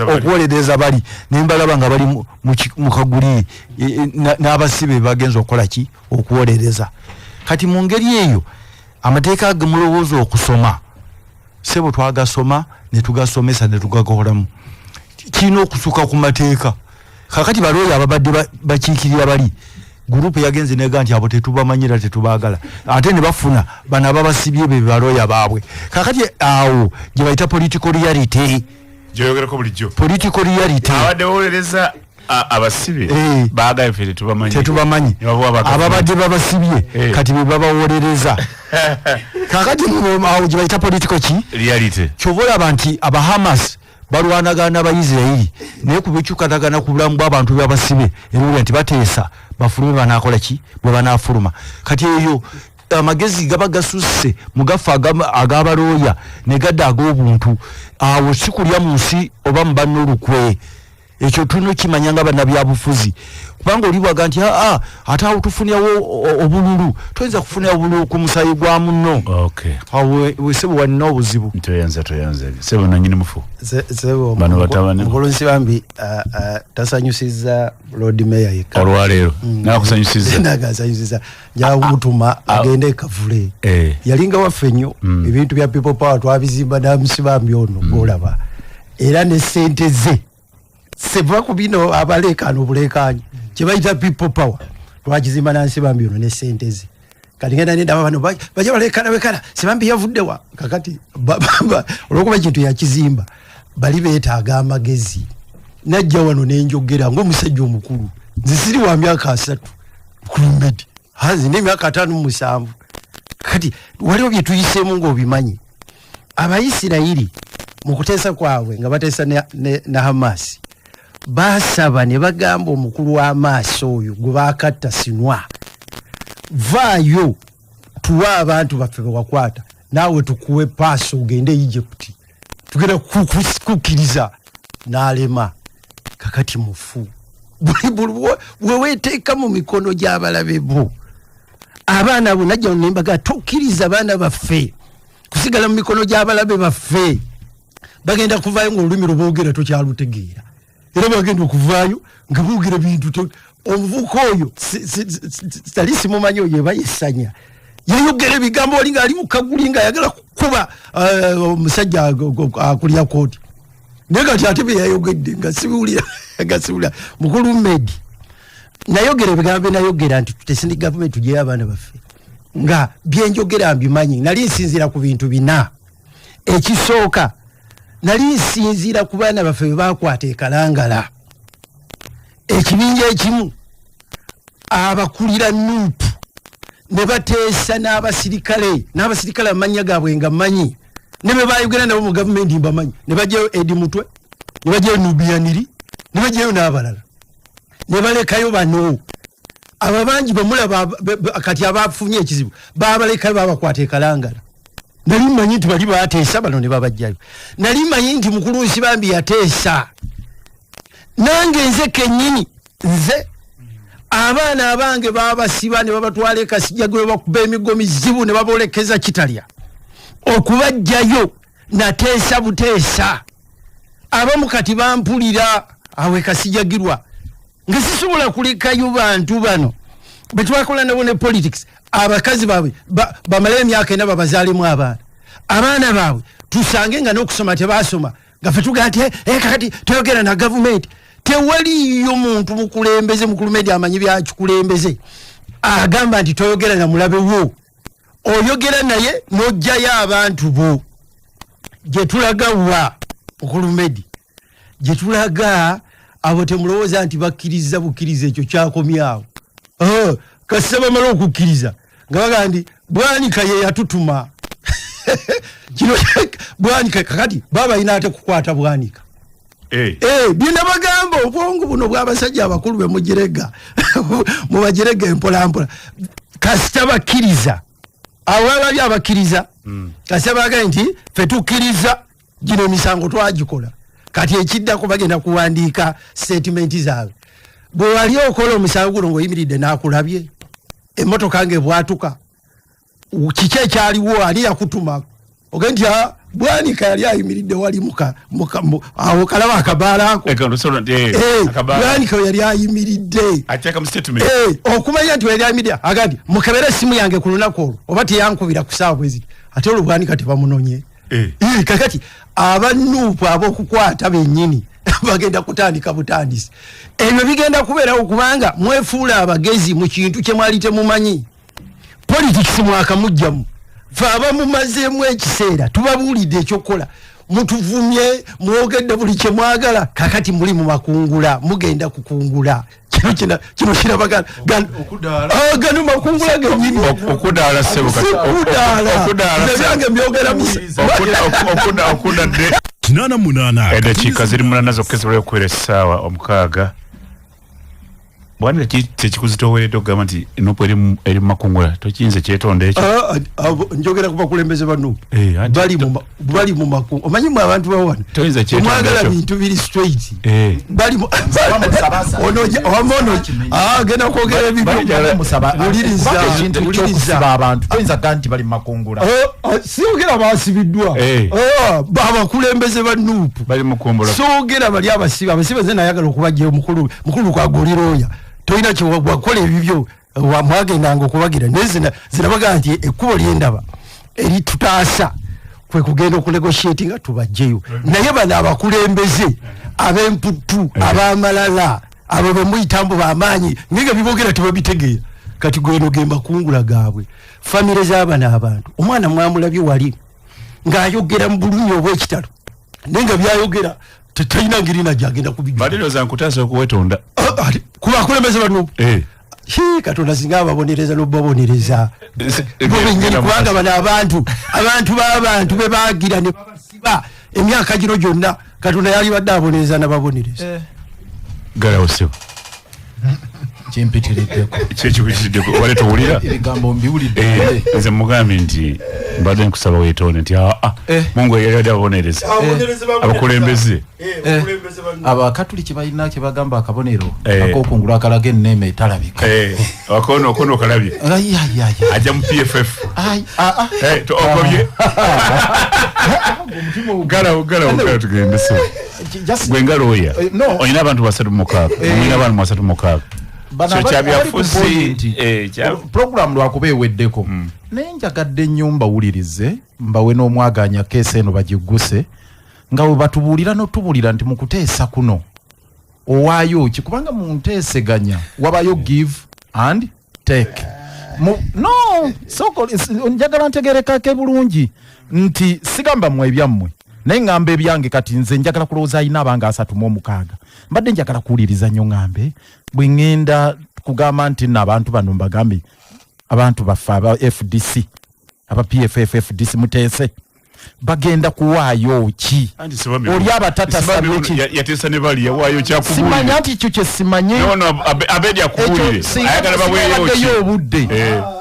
okuwolereza bali nembalaba nga bali mu kaguli n'abasibe bagenza okola ki okuwolereza. Kati mu ngeri eyo amateeka agemulowooza okusoma sebo twagasoma ne tugasomesa ne tugagolamu kirina okusuka ku mateeka. Kakati balooya ababadde bakiikirira bali gurupu yagenze nega nti abo tetubamanyira tetubaagala ate ne bafuna bana ababasibye be balooya baabwe. Kakati awo gye bayita political reality gyoyogerako bulijjo political reality abadde bawolereza abasibe baagaye ffe tetubamanyi ababadde babasibye kati be babawolereza. Kakati awo gye bayita political reality kyova olaba nti abahamas balwanagana n'abayisirayiri naye ku bikyukatagana ku bulamu bw'abantu by'abasibe era nti bateesa bafulume banaakola ki bwe banaafuluma. Kati eyo amagezi gaba gasusse mu gafu ag'abalooya ne gadda ag'obuntu awo si kulya mu nsi oba mu banna olukwe ekyo tuno kimanyanga bannabyabufuzi kubanga olibwaga nti ate awo tufunyawo obululu toyinza kufunira obululu ku musayi gwa munno awo sebo walina obuzibu toyanza sebo nanyini mufu sebo mulunsi bambi tasanyusiza Lord Mayor yeka olwaleero nakusanyusiza nagasanyusiza njawo mutuma agende kavule yalinga wafenyo ebintu bya people power twabizimba na musibambi ono golaba era ne sente ze seba kubino abalekano obulekanye kibayita people power twakizimba na nsibambi ono ne sente ze kati ngenda nenda bano baje balekana bekana sibambi yavuddewa kakati olwokuba kintu yakizimba bali beetaaga amagezi najja wano nenjogera ng'omusajja omukulu nzisiri wa myaka 3 kulumedi hazi ne myaka 5 kati waliwo bye tuyisemu ng'obimanyi abayisirayiri mu kuteesa kwabwe nga bateesa ne Hamas basaba ne bagamba omukulu w'amaaso oyo gwe baakatta Sinwa vaayo tuwa abantu baffe bewakwata naawe tukuwe paasi ogende Egypt tugenda kukiriza n'alema kakati mufu weweteeka mu mikono gy'abalabe bo abaana bo najja nembaga tokkiriza abaana baffe kusigala mu mikono gy'abalabe baffe bagenda kuvaayo ng'olulimi lwe boogera tokyalutegeera era bagenda okuvaayo nga boogera bintu omuvuka oyo sitali simumanyi oyo eba yesanya yayogera ebigambo oli ng'ali mu kaguli ng'ayagala kukuba omusajja akulya kooti naye kati ate bye yayogedde nga sibuulira mukulu Medi nayogera ebigambo nayogera nti tutesindi gavumenti tujeyo abaana baffe nga byenjogera mbimanyi nali nsinzira ku bintu bina ekisooka nali nsinzira ku baana baffe bwe bakwata ekalangala ekibinja ekimu abakulira nuupu ne bateesa n'abasirikale amanya gaabwe nga manyi ne bwe bayogera nabo mu gavumenti mbamanyi ne bajjayo Edi Mutwe ne bajjayo Nubiyaniri ne bajjayo n'abalala ne balekayo bano aba bangi bamulaba kati abafunye ekizibu babalekayo babakwata ekalangala nali manyi nti bali bateesa bano ne babajjayo nali manyi nti mukulu Nsibambi yateesa nange nze kennyini nze abaana abange babasiba ne babatwala e Kasijjagwe bakuba emigo mizibu ne babolekeza Kitalya okubajjayo nateesa buteesa abamu kati bampulira awe Kasijjagirwa nga sisobola kulekayo bantu bano betwakola nabo ne politics abakazi baabwe bamala emyaka 4 babazaalemu abaana baabwe tusange nga n'okusoma tebasoma nga ffe tugaa nti kakati toyogera na gavumenti tewaliyo muntu mukulembeze mukulu Medi amanyi byakikulembeze agamba nti toyogera na mulabe wo oyogera naye n'ojjayo abantu bo gye tulaga wa mukulu Medi gye tulaga abo temulowooza nti bakkiriza bukkiriza ekyo kyakomyawo kasi bamala okukkiriza nga bagaa nti Bwanika ye yatutuma kino Bwanika kakati baba ina ate kukwata Bwanika bina bagamba obwongo buno bw'abasajja abakulu be mugirega mubagirega empolampola kasita bakkiriza awo abali abakkiriza kasita bagaa nti ffe tukkiriza gino emisango twagikola kati ekiddako bagenda kuwandiika statement zaabwe bwe wali okola omusango guno ng'oyimiridde n'akulabye emmotoka ng'ebwatuka kiki ekyaliwo ali yakutuma oge nti Bwanika yali ayimiridde wali awo kalaba akabaalaako Bwanika yali ayimiridde okumanya nti yali ayimiridde aga nti mukebere essimu yange ku lunaku olwo oba teyankubira ku saawa bweziti ate olwo Bwanika tebamunonye kakati abanuupu ab'okukwata bennyini bagenda kutandika butandisi ebyo bigenda kubeerawo kubanga mwefuula abagezi mu kintu kye mwali temumanyi politics mwakamugjamu fe abamumazeemu ekiseera tubabuulidde ekyokukola mutuvumye mwogedde buli kye mwagala kakati muli mu makungula mugenda kukungula kino kirabagana gano makungula gennyini okudaala sebyange mbyogera okudadde 88 edakiika ziri 8 zokka zibayo okuwera essaawa 6 bwana tekikuzitoweredde okugamba nti nopo eri mumakungula tokinze kyetonda ekyo njogera ku bakulembeze bano bali mu makungu omanyi mu abantu bawana omwagala bintu biri straight bali genda kwogera ebibuliriza abantu toyinza ganti bali mu makungula siogera basibiddwa abakulembeze ba nuupu bali mukumbula siogera bali abasiba ze nayagala okubajja mukulu kwagoliroya toyina kyewakola ebibyo wamwagendanga okubagira naye zinabaga nti ekkubo lyendaba eritutaasa kwe kugenda okunegotiate nga tubajjeyo naye bano abakulembeze ab'emputtu ab'amalala abo bemuyitambo b'amaanyi ngenge bibogera tebabitegeera kati gweno gemba kungula gaabwe famire z'abana abantu omwana mwamulabye wali ng'ayogera mu bulumi obw'ekitalo naye nga byayogera tetayina ngeri najagenda kubijja baliro za nkutaasa okuwetonda kubakulembeze bano katonda singa ababonereza n'obabonereza bobenyini kubanga bano abantu b'abantu be baagira ne babasiba emyaka gino gyonna katonda yali badde abonereza n'ababonereza galawo sebo kimpitiriddeko kyekikuyitiriddeko wale towulira ebigambo mbiwulidde nze mugambye nti mbadde nkusaba weetonde nti mungu yali badde ababonereza abakulembeze abakatuliki balina kye bagamba akabonero ak'okungulu akalaga enneema etalabika akono okalabye ajja mu PFF okobye galawo tugende so gwe nga looya olina abantu 36 olina abantu 36 program lwakuba eweddeko naye njagadde nnyo mbawulirize mbawe n'omwaganya keesi eno bagiguse nga we batubuulira n'otubuulira nti mu kuteesa kuno owaayo ki kubanga mu nteeseganya wabayo give and take njagala ntegerekake bulungi nti sigamba mmwe ebyammwe naye ngamba ebyange kati nze njagala kulowooza ayina abanga 36 mbadde njagala kuwuliriza nnyo ngambe bwe ŋŋenda kugamba nti nno abantu bano mbagambe abantu baffe aba FDC aba PFF FDC muteese bagenda kuwaayo ki oli abatatasaeki yateesa ne bali yawaayo kyakubulira simanya nti ekyo kye simanye abedi akubulire ayagala baweeyo obudde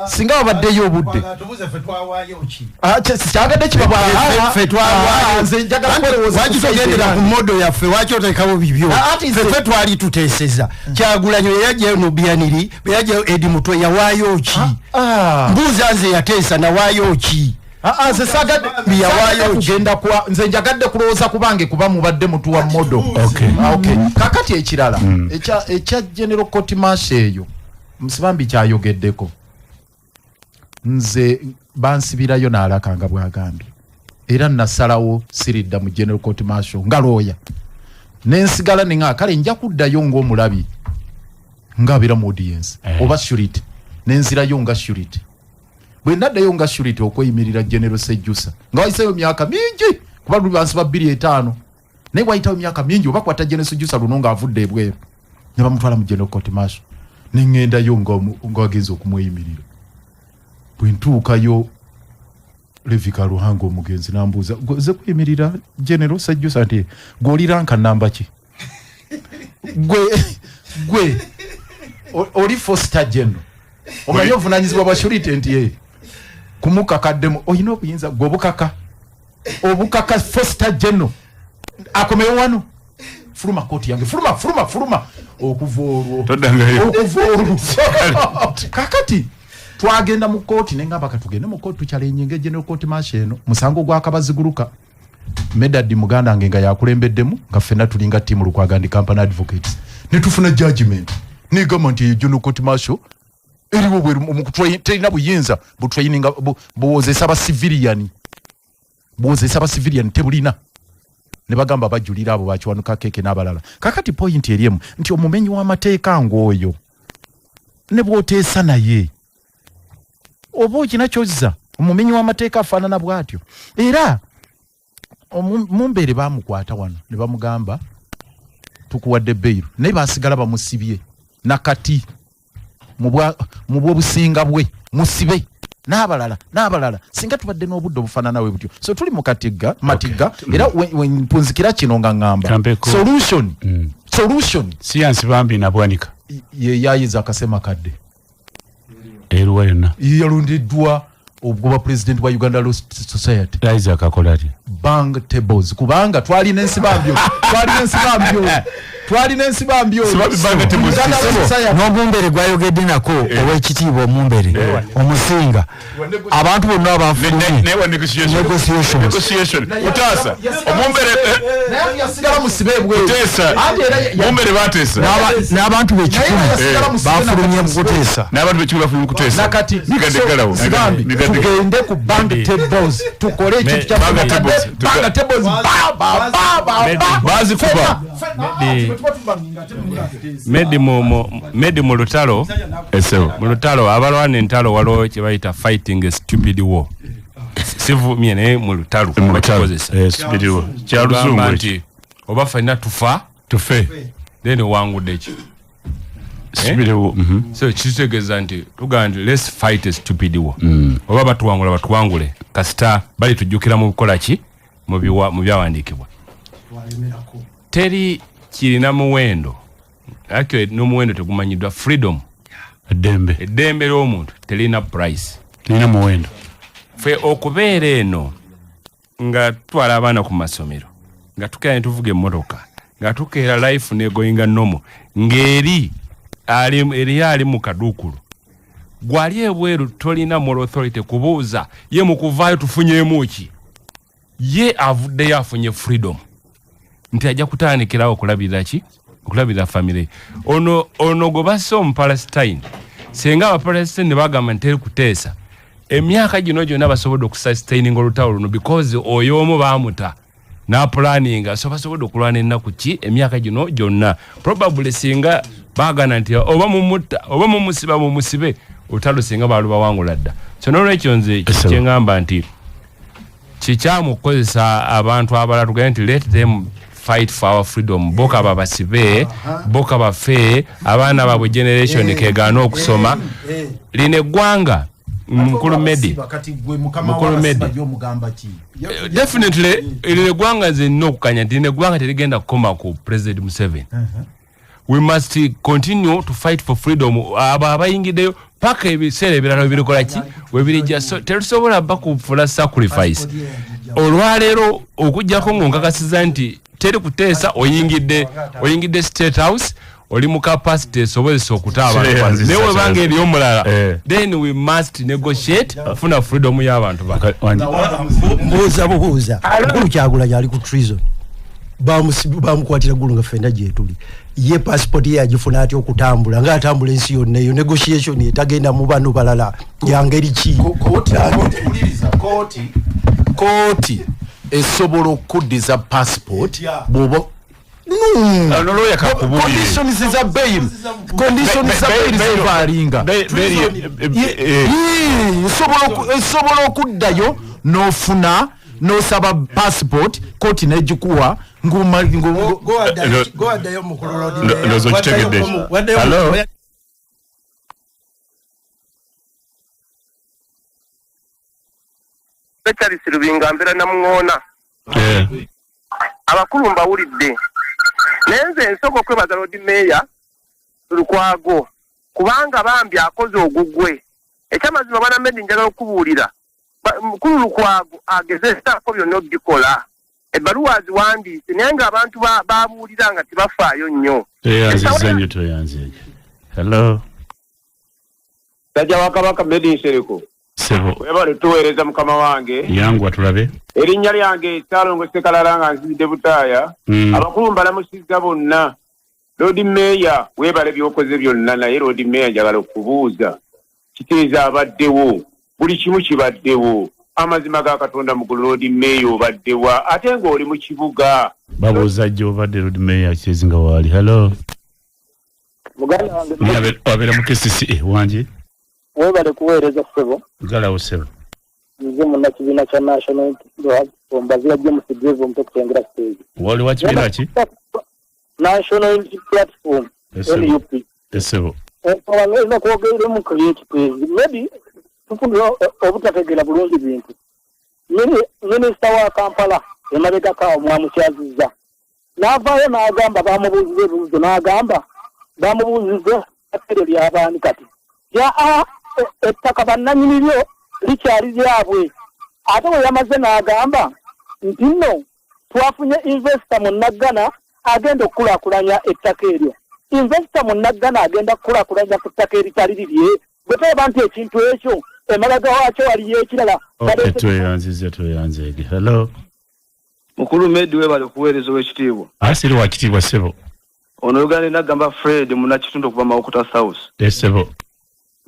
singa babaddeyo obudde kyagadde ffe twawaayowakigendera ku modo yaffe waki otekawo bibyo ffe twali tuteeseza Kyagulanyi yajjayo nobiyaniri yajjayo Edi Mutwe yawaayo ki mbuuza nze yateesa nawaayo ki nze sagadde kugenda kwa nze njagadde kulowooza kubange kuba mubadde mutu wa modo kakati ekirala ekya general court marshal eyo musibambi kyayogeddeko nze bansibirayo n'alakanga bwagambye era nasalawo siridda mu general court marshal nga looya nensigala nenga kale nja kuddayo ng'omulabi ng'abeera mu audience oba surety nenzirayo nga surety bwe ndaddayo nga surety okweyimirira general Sejjusa nga wayiseyo myaka mingi kuba bansi ba 2-5 naye wayitayo myaka mingi oba kwata general Sejjusa luno ng'avudde ebweru ne bamutwala mu general court marshal ne ŋŋendayo ng'agenza okumweyimirira bwe ntuukayo Levika Ruhango omugenzi nambuuza ze kuyimirira general Sejjusa nti gw'oliranka namba ki gwe oli foster general omanyi ovunanyizibwa bwa surety nti kumukakaddemu oyina obuyinza gwe obukaka foster general akomewo wano fuluma kooti yange fuluma okuva olwo kakati twagenda mu kooti nengamba katugende mu kooti tukyalennyinga general court marshal eno musango gwakabaziguluka Medadi muganda nge nga yakulembeddemu nga ffenna tulinga ttiimu Lukwaga Company Advocates ne tufuna judgment negamba nti general court marshal eriwo bwe terina buyinza butraininga buwozesa abasiviliani tebulina ne bagamba bajulira abo bakiwanuka keke n'abalala kakati point eriemu nti omumenyi w'amateeka ng'oyo ne bw'oteesa naye oba okina kyozza omumenyi w'amateeka afaanana bw'atyo era mumbeere baamukwata wano ne bamugamba tukuwadde beiru naye baasigala bamusibye nakati mu bw'obusinga bwe musibe n'abalala singa tubadde n'obudde obufaanana we butyo so tuli mu matigga era mpunzikira kino nga ŋŋamba solution siyansi bambi nabwanika ye yayiza akasema kadde eruwa yonna yalundiddwa obwo president wa Uganda Law Society yayiza akakolati bank tables kubanga twali n'ensibambyo n'omumbere gwayogedde nako ow'ekitiibwa omumbere omusinga abantu bonna abafulumye negotiation utaasa omumbere yasigala musibe kuteesa omumbere bateesa n'abantu b'ekikumi bafulumye mu kuteesa n'abantu b'ekikumi bafulumye mu kuteesa nakati tugende ku bank tables tukole ekintu kya bank tables bazikuba Medi mu lutalo abalwana entalo waliwo kye bayita fighting a stupid war sivumye naye mu lutalo kyaluzungu nti oba ffenna tufe then wangudde ki so kitegeeza nti tugamba nti let's fight a stupid war oba batuwangule kasita bali tujjukira mu bukola ki mu byawandiikibwa teri kirina muwendo actually n'omuwendo tegumanyiddwa freedom eddembe ly'omuntu terina price terina muwendo fe okubeera eno nga tutwala abaana ku masomero nga tukeera ne tuvuga emmotoka nga tukeera life negoyinga nomo ng'eri ali mu kaduukulu gwali ebweru tolina moral authority kubuuza ye mu kuvaayo tufunyeemu ki ye avuddeyo afunye freedom nti ajja kutandikirawo okulabirira family ono gwe basse omupalestine senga abapalestine ne bagamba nti teri kuteesa emyaka gino gyonna basobodde okusustaininga olutalo luno because oyo omu baamuta n'apulaninga so basobodde okulwana ennaku ki emyaka gino gyonna probably singa baagana nti oba mumusibe olutalo singa baalubawangula dda so n'olwekyo nze kyeŋŋamba nti kikyamu okukozesa abantu abalala tugende nti let them fight for our freedom boka babasibe boka bafe abaana babwe generation kegaana okusoma line eggwanga mukulu Medi definitely line eggwanga nze nnina okukanya nti line eggwanga terigenda kukoma ku President Museveni we must continue to fight for freedom abo abayingiddeyo paka ebiseera ebirala bibirikola ki webirijja terusobola bakufula sacrifice olwaleero okujjako ng'onkakasiza nti teri kuteesa oyingidde State House oli mu capacity esobozesa okuta abantu naye webanga eri omulala then we must negotiate funa freedom y'abantu buuza mukulu Kyagulanyi ali ku treason bamukwatira ggulu nga ffenna gyetuli ye passport ye agifuna atya okutambula ng'atambula ensi yonna eyo negotiation etagenda mu bano balala yangeri ki kooti esobola okuddiza passport bw'oba esobola okuddayo n'ofuna n'osaba passport kooti n'egikuwa ng'owaddayo mukulolodi Charles Rubinga mbera namuŋoona abakulu mbawulidde naye nze nsooka okwebaza Lord Mayor Lukwago kubanga bambi akoze ogugwe ekyamazima bana Medi njagala okubuulira mukulu Lukwago agezesaako byonna obikola ebbaluwa aziwandiise naye ng'abantu babuulira nga tebafaayo nnyo hello Sajja wa Kabaka Medi Nsereko sebo webale tuweereza mukama wange yangu atulabe erinnya lyange Salongo Sekalala nga nzidde Butaaya abakulu mbalamusizza bonna Lord Mayor webale byokoze byonna naye Lord Mayor njagala okubuuza kiteeza abaddewo buli kimu kibaddewo amazima ga Katonda mu Lord Mayor obaddewa ate ng'oli mu kibuga babuuza jjo obadde Lord Mayor kyezinga waali hello muganda wange wabera mu KCCA wangi webale kuweereza ssebo galawo ssebo nze munna kibiina kya national ombazira James Drive omutokutengera stage wali wa kibiina ki national unity platform NUP ssebo olina kwogerera mu create page maybe tufunira obutategeera bulungi bintu minisita wa Kampala emabegaka omwamukyazizza n'avaayo n'agamba bamubuuziza ebibuuzo n'agamba bamubuuziza ettaka ly'abaani kati ettaka bannannyini lyo likyali lyabwe. Ate bwe yamaze n'agamba nti nno twafunye investor mu Naggana agenda okukulaakulanya ettaka eryo. Investor mu Naggana agenda kukulaakulanya ku ttaka eritali lirye. Bwe teeba nti ekintu ekyo emabega waakyo waliyo ekirala. Tweyanzege. Hello. Mukulu Medi webale kuweereza w'ekitiibwa. Asiri wa kitiibwa ssebo. Ono Uganda nagamba Fred munnakitundu okuva Mawokota South. Ssebo.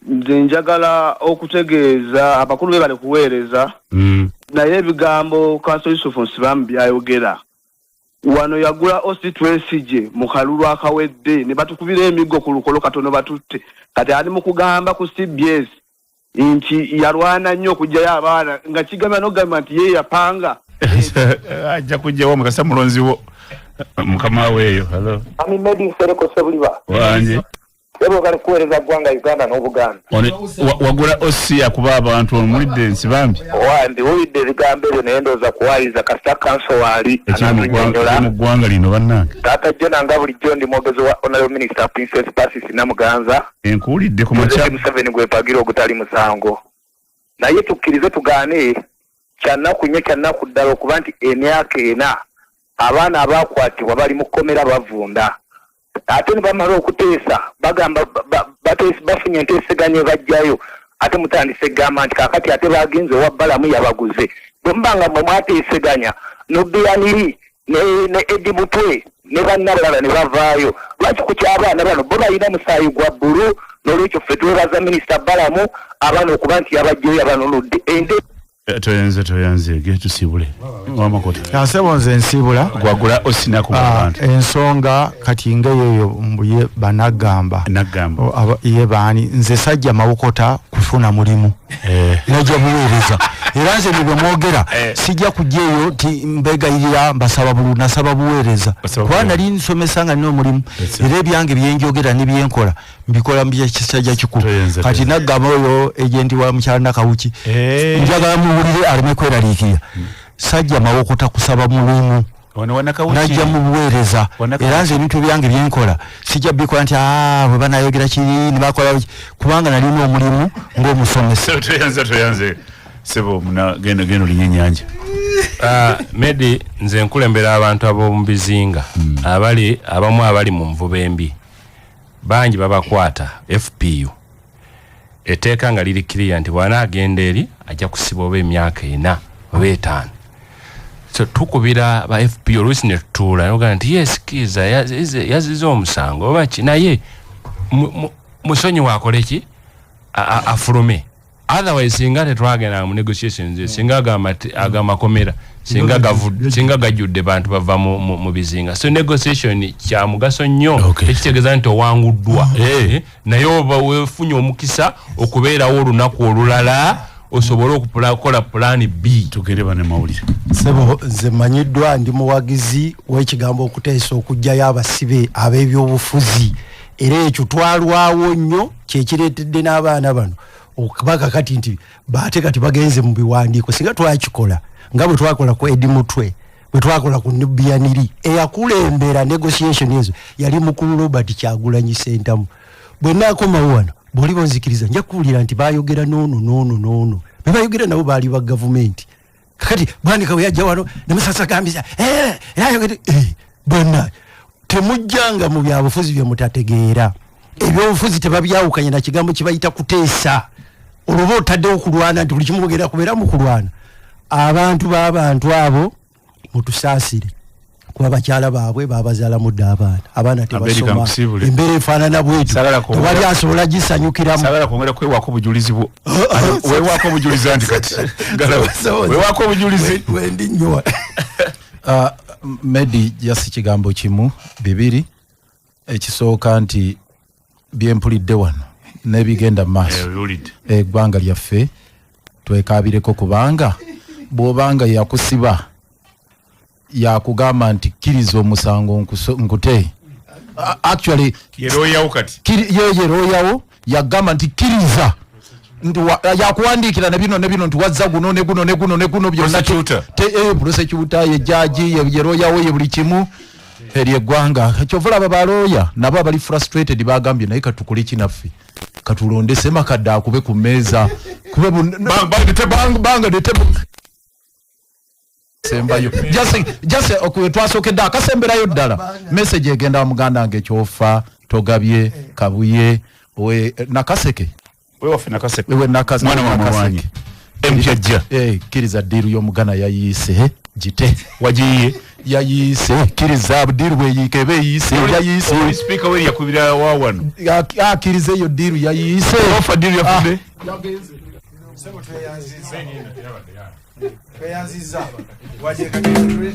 Nze njagala okutegeeza abakulu bebale kuweereza. Naye ebigambo Council Yusuf Nsibambi byayogera. Wano yagula ostitwesije mu kalulu akawedde ne batukubira emigo ku lukolo katono batutte. Kati ali mu kugamba ku CBS nti yalwana nnyo okujjayo abaana nga kigamba no government ye yapanga. Ajja kujjawo mukasa mulonzi wo mukama weeyo. Hello. Ami Medi Nsereko Sebuliba. Wanje. Sebo kali kuweereza ggwanga Uganda n'Obuganda. Wagula osia kuba abantu omulidde Nsibambi. Wandi owulidde ebigambo ebyo naye ndowooza kuwaayiriza kasita kanso waali anatunyonnyola mu ggwanga lino bannange. Taata Jona nga bulijjo ndi mwogezi wa Honorable Minister Princess Pacis Namuganza. Enkuwulidde ku makya. Museveni gwepagira ogutali musango. Naye tukkirize tugaane kyannaku nnyo kyannaku ddala okuba nti emyaka ena abaana abaakwatibwa bali mu kkomera bavunda. Ate ne bamala okuteesa bagamba bafunye enteeseganya bajjayo ate mutandise gamba nti kakati ate bagenze owa Balamu yabaguze. Bwe mbanga mwe mwateeseganya n'Obiyaniri ne Edi Mutwe ne bannabalala ne bavaayo. Lwaki ku ky'abaana bano bo balina musaayi gwa bbulu n'olwekyo ffe twebaza Minisita Balamu abaana okuba nti yabajjayo yabanunudde ende. Toyanze tusibule wamakota Yansebonze nsibula gwagula osina ku bantu ensonga kati ngeyo mbuye banagamba ye bani nze sajja Mawokota kufuna mulimu najja buweereza era nze bwe mwogera sijja kujjeyo ti mbegayirira mbasaba bulu nasaba buweereza kwana lini somesanga nino mulimu era ebyange byenjogera nebyenkola mbikola mbye kisajja kikulu kati nagamba oyo ejendi wa mkyana Kawuki njagala muwulire alime kweraliikira sajja Mawokota kusaba mulimu najja mu buweereza era nze ebintu byange byenkola sijja bikola nti bwe banayogera kiri nibakola kubanga nalina omulimu ng'omusomesa. Toyanze sebo muna geno linyenyanja. Medi nze nkulembera abantu ab'omu bizinga abamu abali mu nvuba embi bangi babakwata FPU eteeka nga liri clear nti bw'anaagenda eri ajja kusiba oba emyaka 4 oba 5. So tukubira ba FPU oluusi ne tutuula noga nti yes kiza yaziza omusango oba naye musonyi wakole ki afulume. Otherwise singa tetwagenda mu negotiations singa agamakomera singa gajudde bantu bava mu bizinga. So negotiation kya mugaso nnyo ekitegeeza nti owanguddwa naye oba wefunye omukisa okubeerawo olunaku olulala osobola okukola plan B. Tugereba ne mawulire sebo nze manyiddwa ndi muwagizi w'ekigambo okuteesa okujjayo abasibe ab'ebyobufuzi era ekyo twalwawo nnyo kyekireetedde n'abaana bano okubaga kati nti baate kati bagenze mu biwandiiko singa twakikola nga bwe twakola ku Edi Mutwe bwe twakola ku Obiyaniri eyakulembera negotiation ezo yali mukulu Robert Kyagulanyi Ssentamu. Bwe naakomawo wano bw'oli bonzikiriza nja kuwulira nti baayogera noono be baayogera nabo baali ba gavumenti. Kakati bwandika bwe yajja wano ne musasagambisa yayogera bonna temujjanga mu byabufuzi bye mutategeera. Ebyobufuzi tebabyawukanye na kigambo kibayita kuteesa. Olwo otaddewo kulwana nti buli kimu mugenda kubeera mu kulwana. Abantu b'abantu abo mutusaasire kuba bakyala baabwe babazaala mudde abaana tebasoma embeera efaanana bwetu tewali asobola gisanyukiramu. Sagala kwongera kwewako obujulizi bwo wewako obujulizi anti kati wewako obujulizi wendi nnyo. Medi jasi kigambo kimu bibiri ekisooka nti byempulidde wano n'ebigenda maaso eggwanga lyaffe twekaabireko kubanga bw'obanga yakusiba yakugamba nti kkiriza omusango nkute actually yeroyawo kati yeroyawo yagamba nti kkiriza nti yakuwandiikira ne bino nti wazza guno ne guno byonna prosecutor ye judge ye yeroyawo ye buli kimu eri eggwanga kyovula babaloya nabo abali frustrated bagambye naye katukole kinaffe katulonde sema kadde akube ku mmeeza kube banga de table sembayo just twasookedde akasemberayo ddala message egenda wa muganda nge kyofa togabye kabuye we nakaseke we nakaseke mwana wa mwanyi empyajja kiriza diru y'omugana yayise jite wajiye yayise kiriza diru we yikebe yise yayise speaker we yakubira wawano kiriza yo diru yayise ofa diru yafude Kweyanziza waje kageze